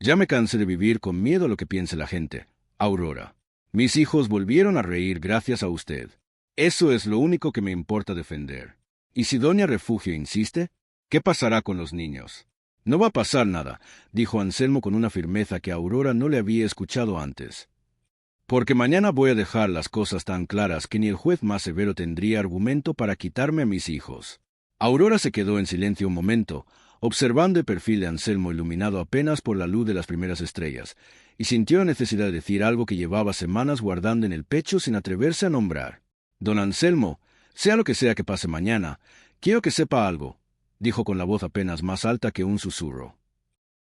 «Ya me cansé de vivir con miedo a lo que piense la gente, Aurora. Mis hijos volvieron a reír gracias a usted. Eso es lo único que me importa defender. Y si doña Refugio insiste, ¿qué pasará con los niños?». «No va a pasar nada», dijo Anselmo con una firmeza que Aurora no le había escuchado antes. «Porque mañana voy a dejar las cosas tan claras que ni el juez más severo tendría argumento para quitarme a mis hijos». Aurora se quedó en silencio un momento, observando el perfil de Anselmo iluminado apenas por la luz de las primeras estrellas, y sintió la necesidad de decir algo que llevaba semanas guardando en el pecho sin atreverse a nombrar. «Don Anselmo, sea lo que sea que pase mañana, quiero que sepa algo», dijo con la voz apenas más alta que un susurro.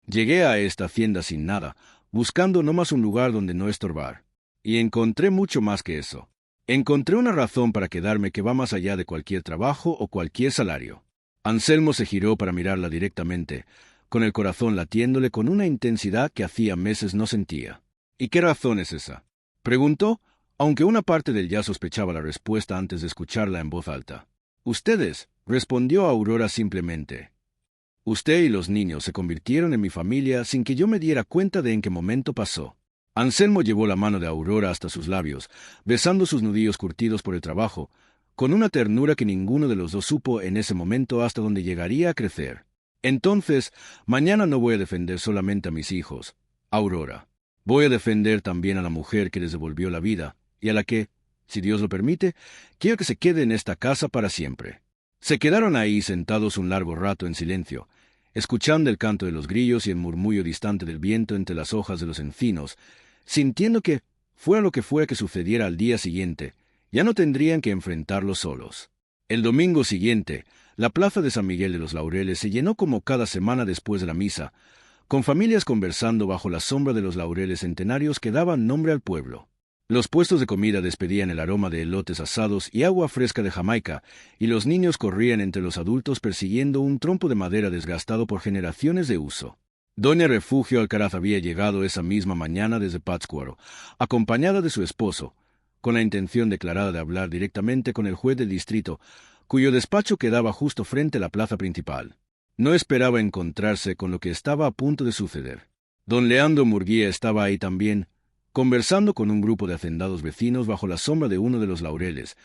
«Llegué a esta hacienda sin nada, buscando no más un lugar donde no estorbar. Y encontré mucho más que eso. Encontré una razón para quedarme que va más allá de cualquier trabajo o cualquier salario». Anselmo se giró para mirarla directamente, con el corazón latiéndole con una intensidad que hacía meses no sentía. «¿Y qué razón es esa?», preguntó, aunque una parte del ya sospechaba la respuesta antes de escucharla en voz alta. «Ustedes», respondió Aurora simplemente. «Usted y los niños se convirtieron en mi familia sin que yo me diera cuenta de en qué momento pasó». Anselmo llevó la mano de Aurora hasta sus labios, besando sus nudillos curtidos por el trabajo, con una ternura que ninguno de los dos supo en ese momento hasta donde llegaría a crecer. «Entonces, mañana no voy a defender solamente a mis hijos, Aurora. Voy a defender también a la mujer que les devolvió la vida, y a la que, si Dios lo permite, quiero que se quede en esta casa para siempre». Se quedaron ahí sentados un largo rato en silencio, escuchando el canto de los grillos y el murmullo distante del viento entre las hojas de los encinos, sintiendo que, fuera lo que fuera que sucediera al día siguiente, ya no tendrían que enfrentarlo solos. El domingo siguiente, la plaza de San Miguel de los Laureles se llenó como cada semana después de la misa, con familias conversando bajo la sombra de los laureles centenarios que daban nombre al pueblo. Los puestos de comida despedían el aroma de elotes asados y agua fresca de Jamaica, y los niños corrían entre los adultos persiguiendo un trompo de madera desgastado por generaciones de uso. Doña Refugio Alcaraz había llegado esa misma mañana desde Pátzcuaro, acompañada de su esposo, con la intención declarada de hablar directamente con el juez del distrito, cuyo despacho quedaba justo frente a la plaza principal. No esperaba encontrarse con lo que estaba a punto de suceder. Don Leandro Murguía estaba ahí también, conversando con un grupo de hacendados vecinos bajo la sombra de uno de los laureles,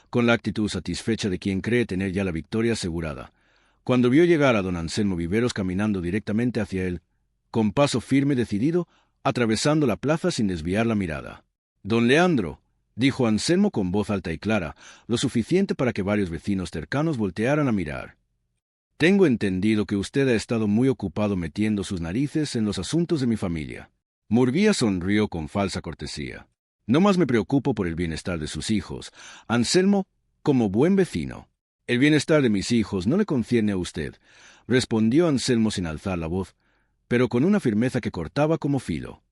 con la actitud satisfecha de quien cree tener ya la victoria asegurada. Cuando vio llegar a don Anselmo Viveros caminando directamente hacia él, con paso firme y decidido, atravesando la plaza sin desviar la mirada. «Don Leandro», dijo Anselmo con voz alta y clara, lo suficiente para que varios vecinos cercanos voltearan a mirar. «Tengo entendido que usted ha estado muy ocupado metiendo sus narices en los asuntos de mi familia». Murguía sonrió con falsa cortesía. «No más me preocupo por el bienestar de sus hijos, Anselmo, como buen vecino». «El bienestar de mis hijos no le concierne a usted», respondió Anselmo sin alzar la voz, pero con una firmeza que cortaba como filo.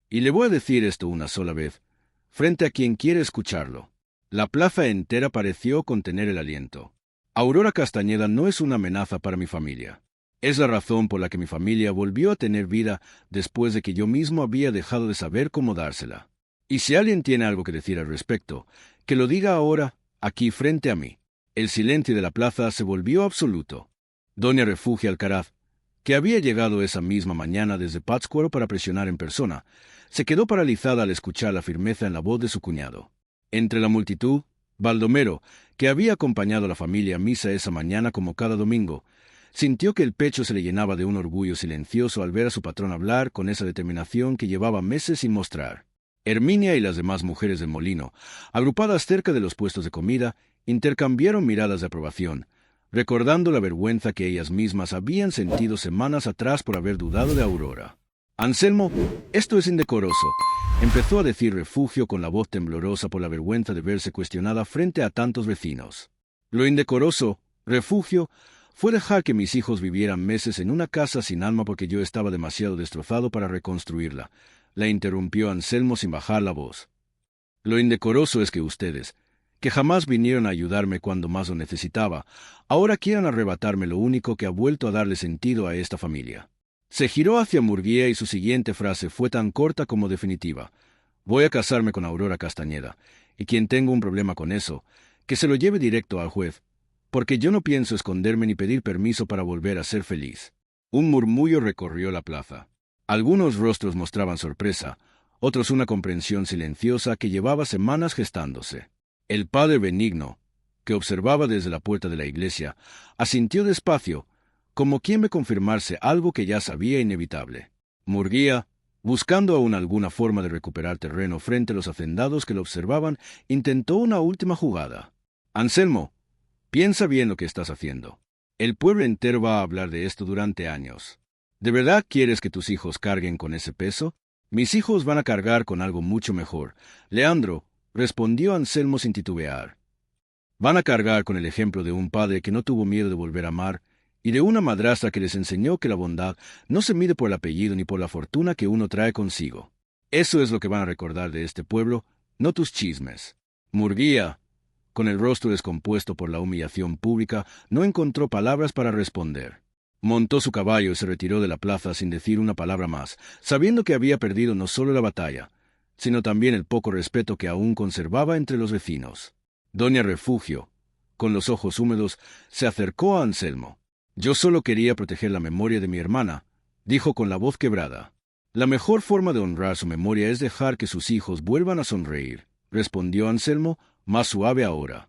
«Y le voy a decir esto una sola vez, frente a quien quiere escucharlo». La plaza entera pareció contener el aliento. «Aurora Castañeda no es una amenaza para mi familia. Es la razón por la que mi familia volvió a tener vida después de que yo mismo había dejado de saber cómo dársela. Y si alguien tiene algo que decir al respecto, que lo diga ahora, aquí frente a mí». El silencio de la plaza se volvió absoluto. Doña Refugia Alcaraz, que había llegado esa misma mañana desde Pátzcuaro para presionar en persona, se quedó paralizada al escuchar la firmeza en la voz de su cuñado. Entre la multitud, Baldomero, que había acompañado a la familia a misa esa mañana como cada domingo, sintió que el pecho se le llenaba de un orgullo silencioso al ver a su patrón hablar con esa determinación que llevaba meses sin mostrar. Herminia y las demás mujeres del molino, agrupadas cerca de los puestos de comida, intercambiaron miradas de aprobación, recordando la vergüenza que ellas mismas habían sentido semanas atrás por haber dudado de Aurora. Anselmo, esto es indecoroso, empezó a decir Refugio con la voz temblorosa por la vergüenza de verse cuestionada frente a tantos vecinos. Lo indecoroso, Refugio, fue dejar que mis hijos vivieran meses en una casa sin alma porque yo estaba demasiado destrozado para reconstruirla, la interrumpió Anselmo sin bajar la voz. Lo indecoroso es que ustedes, que jamás vinieron a ayudarme cuando más lo necesitaba, ahora quieran arrebatarme lo único que ha vuelto a darle sentido a esta familia. Se giró hacia Murguía y su siguiente frase fue tan corta como definitiva. Voy a casarme con Aurora Castañeda, y quien tenga un problema con eso, que se lo lleve directo al juez, porque yo no pienso esconderme ni pedir permiso para volver a ser feliz. Un murmullo recorrió la plaza. Algunos rostros mostraban sorpresa, otros una comprensión silenciosa que llevaba semanas gestándose. El padre Benigno, que observaba desde la puerta de la iglesia, asintió despacio, como quien ve confirmarse algo que ya sabía inevitable. Murguía, buscando aún alguna forma de recuperar terreno frente a los hacendados que lo observaban, intentó una última jugada. Anselmo, piensa bien lo que estás haciendo. El pueblo entero va a hablar de esto durante años. ¿De verdad quieres que tus hijos carguen con ese peso? Mis hijos van a cargar con algo mucho mejor. Leandro, respondió Anselmo sin titubear. Van a cargar con el ejemplo de un padre que no tuvo miedo de volver a amar y de una madrastra que les enseñó que la bondad no se mide por el apellido ni por la fortuna que uno trae consigo. Eso es lo que van a recordar de este pueblo, no tus chismes. Murguía, con el rostro descompuesto por la humillación pública, no encontró palabras para responder. Montó su caballo y se retiró de la plaza sin decir una palabra más, sabiendo que había perdido no solo la batalla, sino también el poco respeto que aún conservaba entre los vecinos. Doña Refugio, con los ojos húmedos, se acercó a Anselmo. Yo solo quería proteger la memoria de mi hermana, dijo con la voz quebrada. La mejor forma de honrar su memoria es dejar que sus hijos vuelvan a sonreír, respondió Anselmo, más suave ahora.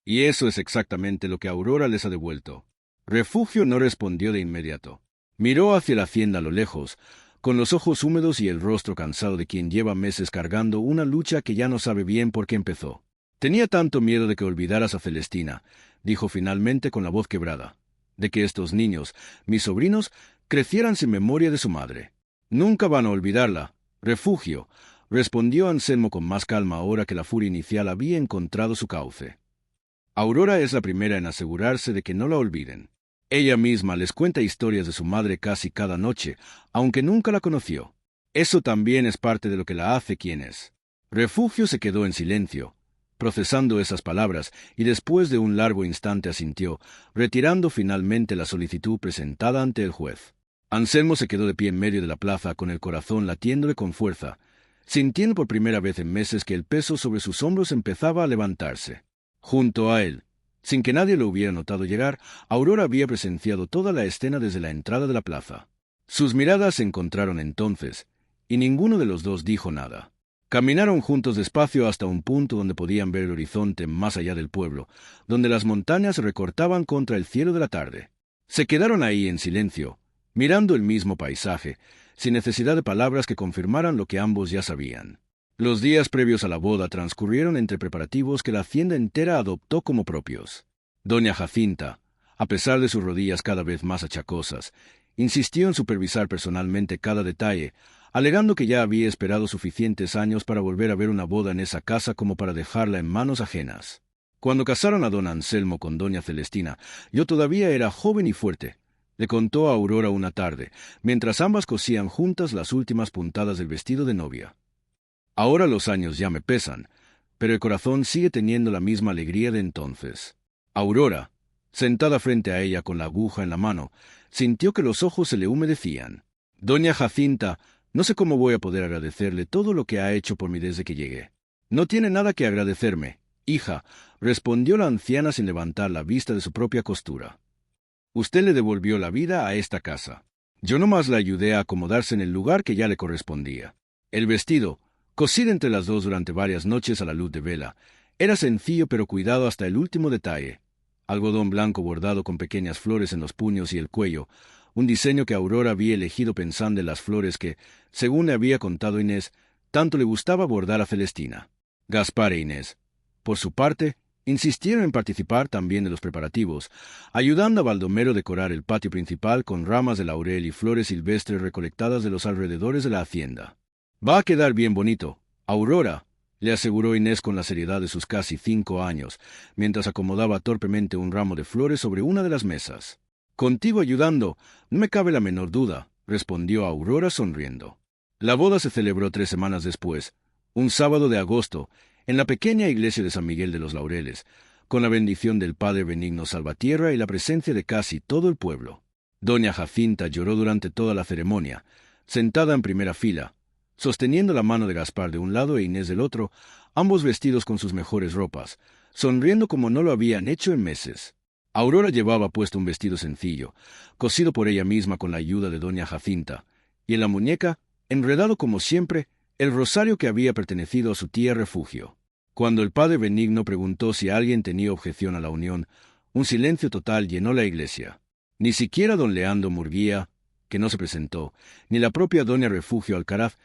Y eso es exactamente lo que Aurora les ha devuelto. Refugio no respondió de inmediato. Miró hacia la hacienda a lo lejos, con los ojos húmedos y el rostro cansado de quien lleva meses cargando una lucha que ya no sabe bien por qué empezó. Tenía tanto miedo de que olvidaras a Celestina, dijo finalmente con la voz quebrada, de que estos niños, mis sobrinos, crecieran sin memoria de su madre. Nunca van a olvidarla, Refugio, respondió Anselmo con más calma ahora que la furia inicial había encontrado su cauce. Aurora es la primera en asegurarse de que no la olviden. Ella misma les cuenta historias de su madre casi cada noche, aunque nunca la conoció. Eso también es parte de lo que la hace quien es. Refugio se quedó en silencio, procesando esas palabras, y después de un largo instante asintió, retirando finalmente la solicitud presentada ante el juez. Anselmo se quedó de pie en medio de la plaza con el corazón latiéndole con fuerza, sintiendo por primera vez en meses que el peso sobre sus hombros empezaba a levantarse. Junto a él, sin que nadie lo hubiera notado llegar, Aurora había presenciado toda la escena desde la entrada de la plaza. Sus miradas se encontraron entonces, y ninguno de los dos dijo nada. Caminaron juntos despacio hasta un punto donde podían ver el horizonte más allá del pueblo, donde las montañas se recortaban contra el cielo de la tarde. Se quedaron ahí en silencio, mirando el mismo paisaje, sin necesidad de palabras que confirmaran lo que ambos ya sabían. Los días previos a la boda transcurrieron entre preparativos que la hacienda entera adoptó como propios. Doña Jacinta, a pesar de sus rodillas cada vez más achacosas, insistió en supervisar personalmente cada detalle, alegando que ya había esperado suficientes años para volver a ver una boda en esa casa como para dejarla en manos ajenas. Cuando casaron a don Anselmo con doña Celestina, yo todavía era joven y fuerte, le contó a Aurora una tarde, mientras ambas cosían juntas las últimas puntadas del vestido de novia. Ahora los años ya me pesan, pero el corazón sigue teniendo la misma alegría de entonces. Aurora, sentada frente a ella con la aguja en la mano, sintió que los ojos se le humedecían. Doña Jacinta, no sé cómo voy a poder agradecerle todo lo que ha hecho por mí desde que llegué. No tiene nada que agradecerme, hija, respondió la anciana sin levantar la vista de su propia costura. Usted le devolvió la vida a esta casa. Yo nomás la ayudé a acomodarse en el lugar que ya le correspondía. El vestido, cosido entre las dos durante varias noches a la luz de vela, era sencillo pero cuidado hasta el último detalle. Algodón blanco bordado con pequeñas flores en los puños y el cuello, un diseño que Aurora había elegido pensando en las flores que, según le había contado Inés, tanto le gustaba bordar a Celestina. Gaspar e Inés, por su parte, insistieron en participar también de los preparativos, ayudando a Baldomero a decorar el patio principal con ramas de laurel y flores silvestres recolectadas de los alrededores de la hacienda. «Va a quedar bien bonito, Aurora», le aseguró Inés con la seriedad de sus casi 5 años, mientras acomodaba torpemente un ramo de flores sobre una de las mesas. «Contigo ayudando, no me cabe la menor duda», respondió Aurora sonriendo. La boda se celebró 3 semanas después, un sábado de agosto, en la pequeña iglesia de San Miguel de los Laureles, con la bendición del padre Benigno Salvatierra y la presencia de casi todo el pueblo. Doña Jacinta lloró durante toda la ceremonia, sentada en primera fila, sosteniendo la mano de Gaspar de un lado e Inés del otro, ambos vestidos con sus mejores ropas, sonriendo como no lo habían hecho en meses. Aurora llevaba puesto un vestido sencillo, cosido por ella misma con la ayuda de doña Jacinta, y en la muñeca, enredado como siempre, el rosario que había pertenecido a su tía Refugio. Cuando el padre Benigno preguntó si alguien tenía objeción a la unión, un silencio total llenó la iglesia. Ni siquiera don Leandro Murguía, que no se presentó, ni la propia doña Refugio Alcaraz,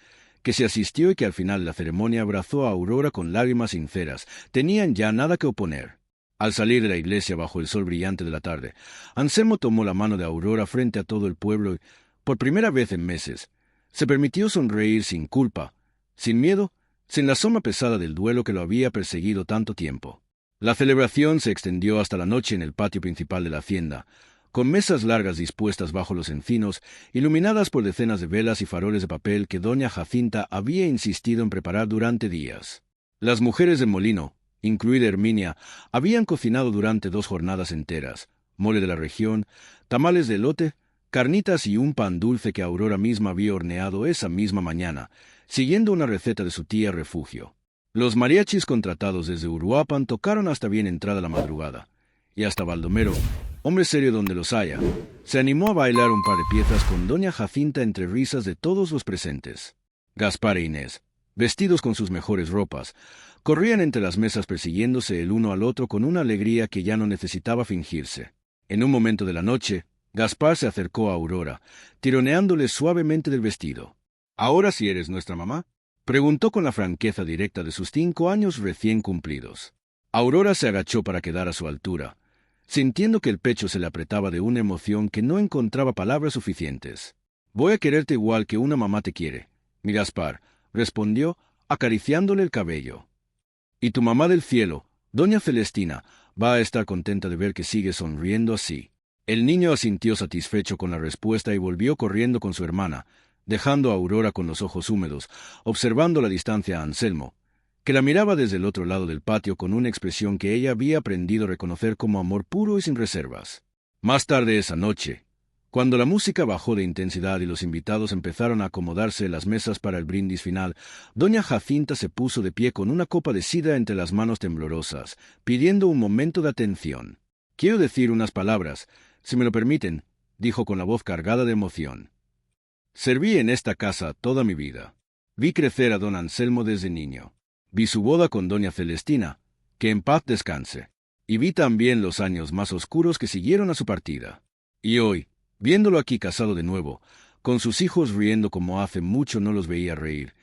que se asistió y que al final de la ceremonia abrazó a Aurora con lágrimas sinceras, tenían ya nada que oponer. Al salir de la iglesia bajo el sol brillante de la tarde, Anselmo tomó la mano de Aurora frente a todo el pueblo y, por primera vez en meses, se permitió sonreír sin culpa, sin miedo, sin la soma pesada del duelo que lo había perseguido tanto tiempo. La celebración se extendió hasta la noche en el patio principal de la hacienda, con mesas largas dispuestas bajo los encinos, iluminadas por decenas de velas y faroles de papel que doña Jacinta había insistido en preparar durante días. Las mujeres del molino, incluida Herminia, habían cocinado durante 2 jornadas enteras, mole de la región, tamales de elote, carnitas y un pan dulce que Aurora misma había horneado esa misma mañana, siguiendo una receta de su tía Refugio. Los mariachis contratados desde Uruapan tocaron hasta bien entrada la madrugada, y hasta Baldomero, hombre serio donde los haya, se animó a bailar un par de piezas con doña Jacinta entre risas de todos los presentes. Gaspar e Inés, vestidos con sus mejores ropas, corrían entre las mesas persiguiéndose el uno al otro con una alegría que ya no necesitaba fingirse. En un momento de la noche, Gaspar se acercó a Aurora, tironeándole suavemente del vestido. «¿Ahora sí eres nuestra mamá?», preguntó con la franqueza directa de sus 5 años recién cumplidos. Aurora se agachó para quedar a su altura, sintiendo que el pecho se le apretaba de una emoción que no encontraba palabras suficientes. «Voy a quererte igual que una mamá te quiere, mi Gaspar», respondió, acariciándole el cabello. «Y tu mamá del cielo, doña Celestina, va a estar contenta de ver que sigues sonriendo así». El niño asintió satisfecho con la respuesta y volvió corriendo con su hermana, dejando a Aurora con los ojos húmedos, observando a la distancia a Anselmo, que la miraba desde el otro lado del patio con una expresión que ella había aprendido a reconocer como amor puro y sin reservas. Más tarde esa noche, cuando la música bajó de intensidad y los invitados empezaron a acomodarse en las mesas para el brindis final, doña Jacinta se puso de pie con una copa de sidra entre las manos temblorosas, pidiendo un momento de atención. «Quiero decir unas palabras, si me lo permiten», dijo con la voz cargada de emoción. «Serví en esta casa toda mi vida. Vi crecer a don Anselmo desde niño. Vi su boda con doña Celestina, que en paz descanse. Y vi también los años más oscuros que siguieron a su partida. Y hoy, viéndolo aquí casado de nuevo, con sus hijos riendo como hace mucho no los veía reír,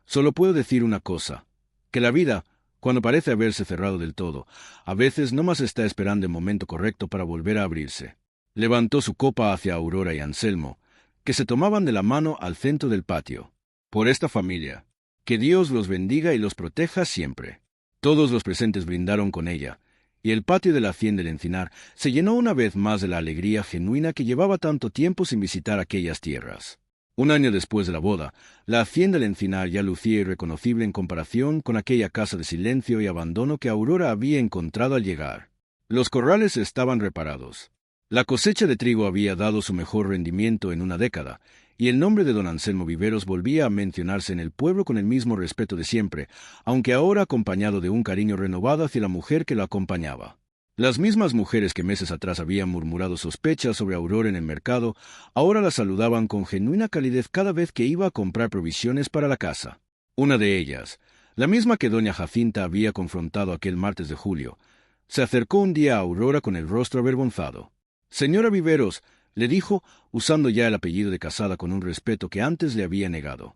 solo puedo decir una cosa, que la vida, cuando parece haberse cerrado del todo, a veces no más está esperando el momento correcto para volver a abrirse». Levantó su copa hacia Aurora y Anselmo, que se tomaban de la mano al centro del patio. «Por esta familia, que Dios los bendiga y los proteja siempre». Todos los presentes brindaron con ella, y el patio de la hacienda del Encinar se llenó una vez más de la alegría genuina que llevaba tanto tiempo sin visitar aquellas tierras. Un año después de la boda, la hacienda del Encinar ya lucía irreconocible en comparación con aquella casa de silencio y abandono que Aurora había encontrado al llegar. Los corrales estaban reparados. La cosecha de trigo había dado su mejor rendimiento en una década, y el nombre de don Anselmo Viveros volvía a mencionarse en el pueblo con el mismo respeto de siempre, aunque ahora acompañado de un cariño renovado hacia la mujer que lo acompañaba. Las mismas mujeres que meses atrás habían murmurado sospechas sobre Aurora en el mercado, ahora la saludaban con genuina calidez cada vez que iba a comprar provisiones para la casa. Una de ellas, la misma que doña Jacinta había confrontado aquel martes de julio, se acercó un día a Aurora con el rostro avergonzado. «Señora Viveros», le dijo, usando ya el apellido de casada con un respeto que antes le había negado.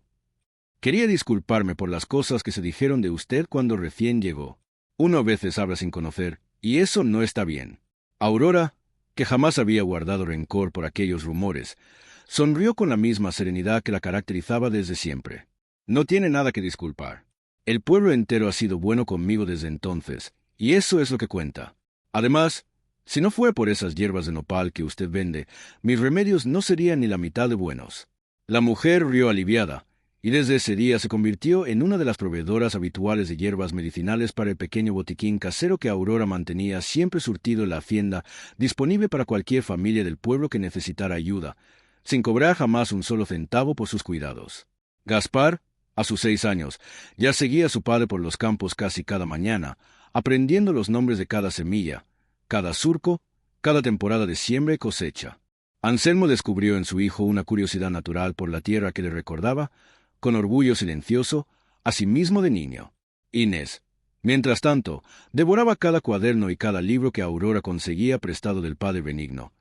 «Quería disculparme por las cosas que se dijeron de usted cuando recién llegó. Uno a veces habla sin conocer, y eso no está bien». Aurora, que jamás había guardado rencor por aquellos rumores, sonrió con la misma serenidad que la caracterizaba desde siempre. «No tiene nada que disculpar. El pueblo entero ha sido bueno conmigo desde entonces, y eso es lo que cuenta. Además, si no fue por esas hierbas de nopal que usted vende, mis remedios no serían ni la mitad de buenos». La mujer rió aliviada, y desde ese día se convirtió en una de las proveedoras habituales de hierbas medicinales para el pequeño botiquín casero que Aurora mantenía siempre surtido en la hacienda, disponible para cualquier familia del pueblo que necesitara ayuda, sin cobrar jamás un solo centavo por sus cuidados. Gaspar, a sus 6 años, ya seguía a su padre por los campos casi cada mañana, aprendiendo los nombres de cada semilla, cada surco, cada temporada de siembra y cosecha. Anselmo descubrió en su hijo una curiosidad natural por la tierra que le recordaba, con orgullo silencioso, a sí mismo de niño. Inés, mientras tanto, devoraba cada cuaderno y cada libro que Aurora conseguía prestado del padre Benigno.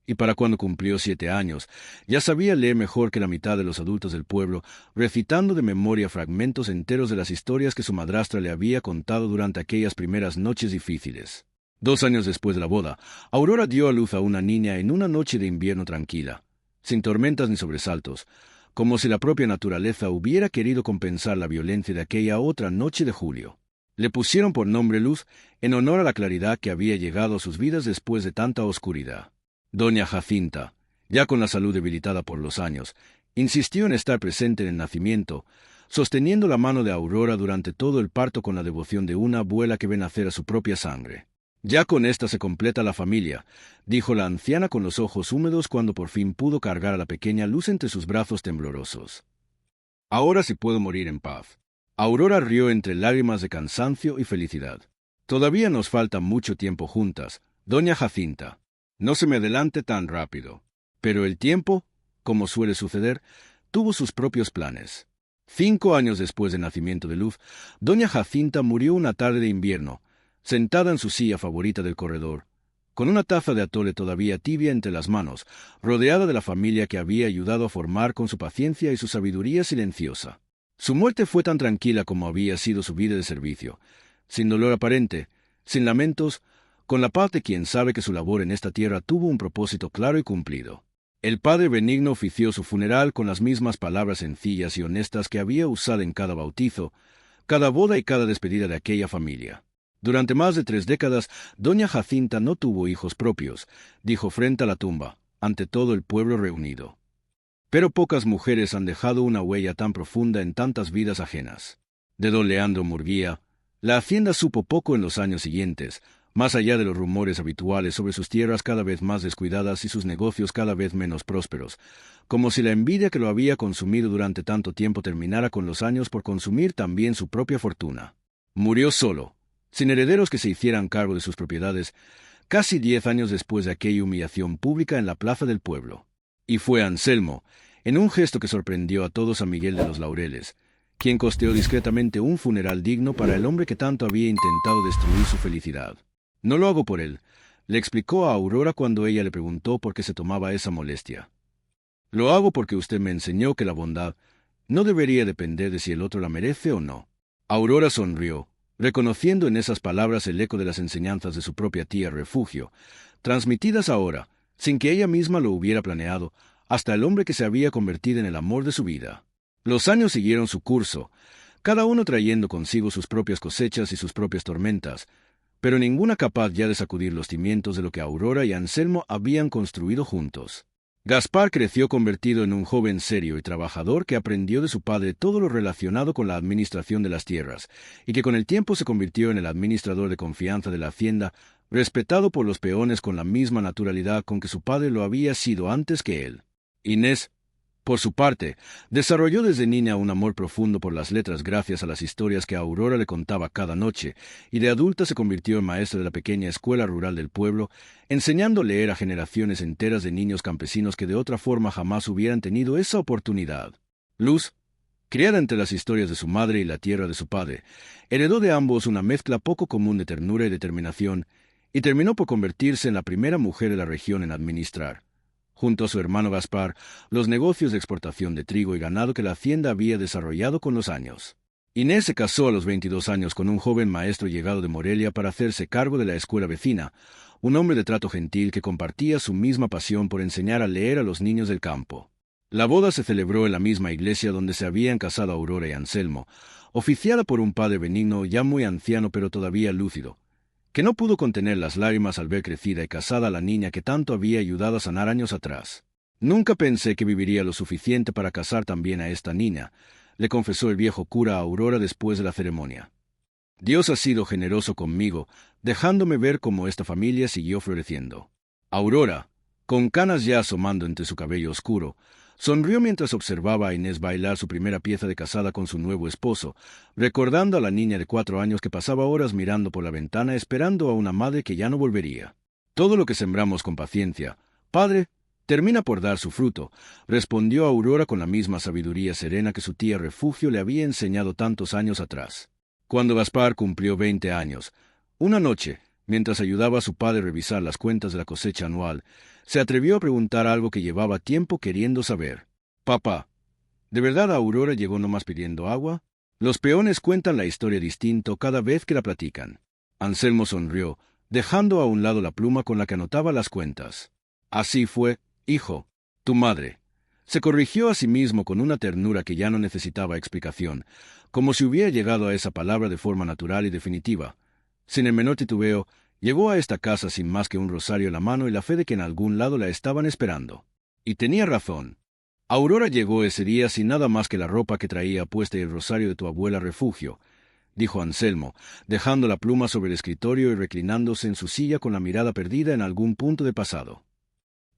Y para cuando cumplió 7 años, ya sabía leer mejor que la mitad de los adultos del pueblo, recitando de memoria fragmentos enteros de las historias que su madrastra le había contado durante aquellas primeras noches difíciles. 2 años después de la boda, Aurora dio a luz a una niña en una noche de invierno tranquila, sin tormentas ni sobresaltos, como si la propia naturaleza hubiera querido compensar la violencia de aquella otra noche de julio. Le pusieron por nombre Luz en honor a la claridad que había llegado a sus vidas después de tanta oscuridad. Doña Jacinta, ya con la salud debilitada por los años, insistió en estar presente en el nacimiento, sosteniendo la mano de Aurora durante todo el parto con la devoción de una abuela que ve nacer a su propia sangre. «Ya con esta se completa la familia», dijo la anciana con los ojos húmedos cuando por fin pudo cargar a la pequeña Luz entre sus brazos temblorosos. «Ahora sí puedo morir en paz». Aurora rió entre lágrimas de cansancio y felicidad. «Todavía nos falta mucho tiempo juntas, doña Jacinta. No se me adelante tan rápido». Pero el tiempo, como suele suceder, tuvo sus propios planes. 5 años después del nacimiento de Luz, doña Jacinta murió una tarde de invierno, sentada en su silla favorita del corredor, con una taza de atole todavía tibia entre las manos, rodeada de la familia que había ayudado a formar con su paciencia y su sabiduría silenciosa. Su muerte fue tan tranquila como había sido su vida de servicio, sin dolor aparente, sin lamentos, con la paz de quien sabe que su labor en esta tierra tuvo un propósito claro y cumplido. El padre Benigno ofició su funeral con las mismas palabras sencillas y honestas que había usado en cada bautizo, cada boda y cada despedida de aquella familia. Durante más de 3 décadas, doña Jacinta no tuvo hijos propios, dijo frente a la tumba, ante todo el pueblo reunido. Pero pocas mujeres han dejado una huella tan profunda en tantas vidas ajenas. De don Leandro Murguía, la hacienda supo poco en los años siguientes, más allá de los rumores habituales sobre sus tierras cada vez más descuidadas y sus negocios cada vez menos prósperos, como si la envidia que lo había consumido durante tanto tiempo terminara con los años por consumir también su propia fortuna. Murió solo, sin herederos que se hicieran cargo de sus propiedades, casi 10 años después de aquella humillación pública en la plaza del pueblo. Y fue Anselmo, en un gesto que sorprendió a todos a Miguel de los Laureles, quien costeó discretamente un funeral digno para el hombre que tanto había intentado destruir su felicidad. «No lo hago por él», le explicó a Aurora cuando ella le preguntó por qué se tomaba esa molestia. «Lo hago porque usted me enseñó que la bondad no debería depender de si el otro la merece o no». Aurora sonrió, reconociendo en esas palabras el eco de las enseñanzas de su propia tía Refugio, transmitidas ahora, sin que ella misma lo hubiera planeado, hasta el hombre que se había convertido en el amor de su vida. Los años siguieron su curso, cada uno trayendo consigo sus propias cosechas y sus propias tormentas, pero ninguna capaz ya de sacudir los cimientos de lo que Aurora y Anselmo habían construido juntos. Gaspar creció convertido en un joven serio y trabajador que aprendió de su padre todo lo relacionado con la administración de las tierras, y que con el tiempo se convirtió en el administrador de confianza de la hacienda, respetado por los peones con la misma naturalidad con que su padre lo había sido antes que él. Inés, Por su parte, desarrolló desde niña un amor profundo por las letras gracias a las historias que Aurora le contaba cada noche, y de adulta se convirtió en maestra de la pequeña escuela rural del pueblo, enseñando a leer a generaciones enteras de niños campesinos que de otra forma jamás hubieran tenido esa oportunidad. Luz, criada entre las historias de su madre y la tierra de su padre, heredó de ambos una mezcla poco común de ternura y determinación, y terminó por convertirse en la primera mujer de la región en administrar, junto a su hermano Gaspar, los negocios de exportación de trigo y ganado que la hacienda había desarrollado con los años. Inés se casó a los 22 años con un joven maestro llegado de Morelia para hacerse cargo de la escuela vecina, un hombre de trato gentil que compartía su misma pasión por enseñar a leer a los niños del campo. La boda se celebró en la misma iglesia donde se habían casado Aurora y Anselmo, oficiada por un padre benigno ya muy anciano pero todavía lúcido, que no pudo contener las lágrimas al ver crecida y casada a la niña que tanto había ayudado a sanar años atrás. «Nunca pensé que viviría lo suficiente para casar también a esta niña», le confesó el viejo cura a Aurora después de la ceremonia. «Dios ha sido generoso conmigo, dejándome ver cómo esta familia siguió floreciendo». Aurora, con canas ya asomando entre su cabello oscuro, sonrió mientras observaba a Inés bailar su primera pieza de casada con su nuevo esposo, recordando a la niña de 4 años que pasaba horas mirando por la ventana esperando a una madre que ya no volvería. «Todo lo que sembramos con paciencia, padre, termina por dar su fruto», respondió Aurora con la misma sabiduría serena que su tía Refugio le había enseñado tantos años atrás. Cuando Gaspar cumplió 20 años, una noche, mientras ayudaba a su padre a revisar las cuentas de la cosecha anual, se atrevió a preguntar algo que llevaba tiempo queriendo saber. «Papá, ¿de verdad Aurora llegó nomás pidiendo agua?» Los peones cuentan la historia distinto cada vez que la platican. Anselmo sonrió, dejando a un lado la pluma con la que anotaba las cuentas. «Así fue, hijo. Tu madre». Se corrigió a sí mismo con una ternura que ya no necesitaba explicación, como si hubiera llegado a esa palabra de forma natural y definitiva. Sin el menor titubeo, llegó a esta casa sin más que un rosario en la mano y la fe de que en algún lado la estaban esperando. Y tenía razón. Aurora llegó ese día sin nada más que la ropa que traía puesta y el rosario de tu abuela Refugio, dijo Anselmo, dejando la pluma sobre el escritorio y reclinándose en su silla con la mirada perdida en algún punto de pasado.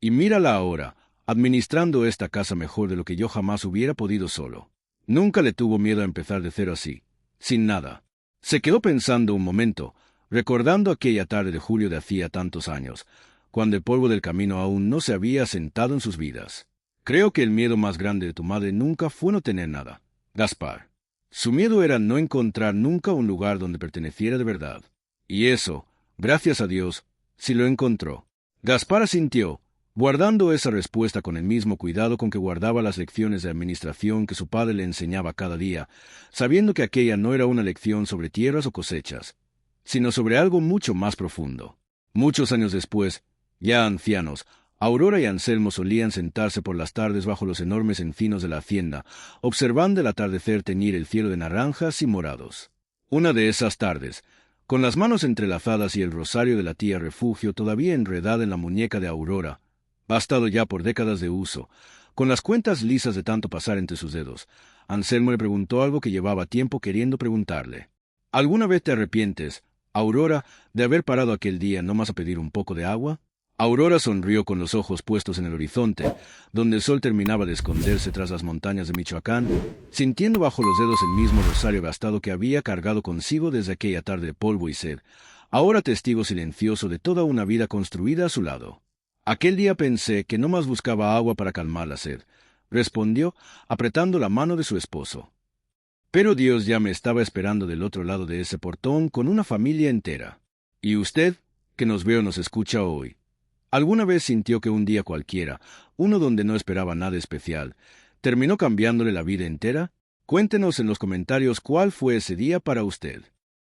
«Y mírala ahora, administrando esta casa mejor de lo que yo jamás hubiera podido solo». Nunca le tuvo miedo a empezar de cero así, sin nada. Se quedó pensando un momento, recordando aquella tarde de julio de hacía tantos años, cuando el polvo del camino aún no se había asentado en sus vidas. «Creo que el miedo más grande de tu madre nunca fue no tener nada, Gaspar. Su miedo era no encontrar nunca un lugar donde perteneciera de verdad. Y eso, gracias a Dios, sí lo encontró». Gaspar asintió, guardando esa respuesta con el mismo cuidado con que guardaba las lecciones de administración que su padre le enseñaba cada día, sabiendo que aquella no era una lección sobre tierras o cosechas, sino sobre algo mucho más profundo. Muchos años después, ya ancianos, Aurora y Anselmo solían sentarse por las tardes bajo los enormes encinos de la hacienda, observando el atardecer teñir el cielo de naranjas y morados. Una de esas tardes, con las manos entrelazadas y el rosario de la tía Refugio todavía enredada en la muñeca de Aurora, gastado ya por décadas de uso, con las cuentas lisas de tanto pasar entre sus dedos, Anselmo le preguntó algo que llevaba tiempo queriendo preguntarle. «¿Alguna vez te arrepientes, Aurora, de haber parado aquel día no más a pedir un poco de agua?» Aurora sonrió con los ojos puestos en el horizonte, donde el sol terminaba de esconderse tras las montañas de Michoacán, sintiendo bajo los dedos el mismo rosario gastado que había cargado consigo desde aquella tarde de polvo y sed, ahora testigo silencioso de toda una vida construida a su lado. «Aquel día pensé que no más buscaba agua para calmar la sed», respondió, apretando la mano de su esposo. «Pero Dios ya me estaba esperando del otro lado de ese portón con una familia entera. Y usted, que nos ve o nos escucha hoy, ¿alguna vez sintió que un día cualquiera, uno donde no esperaba nada especial, terminó cambiándole la vida entera? Cuéntenos en los comentarios cuál fue ese día para usted».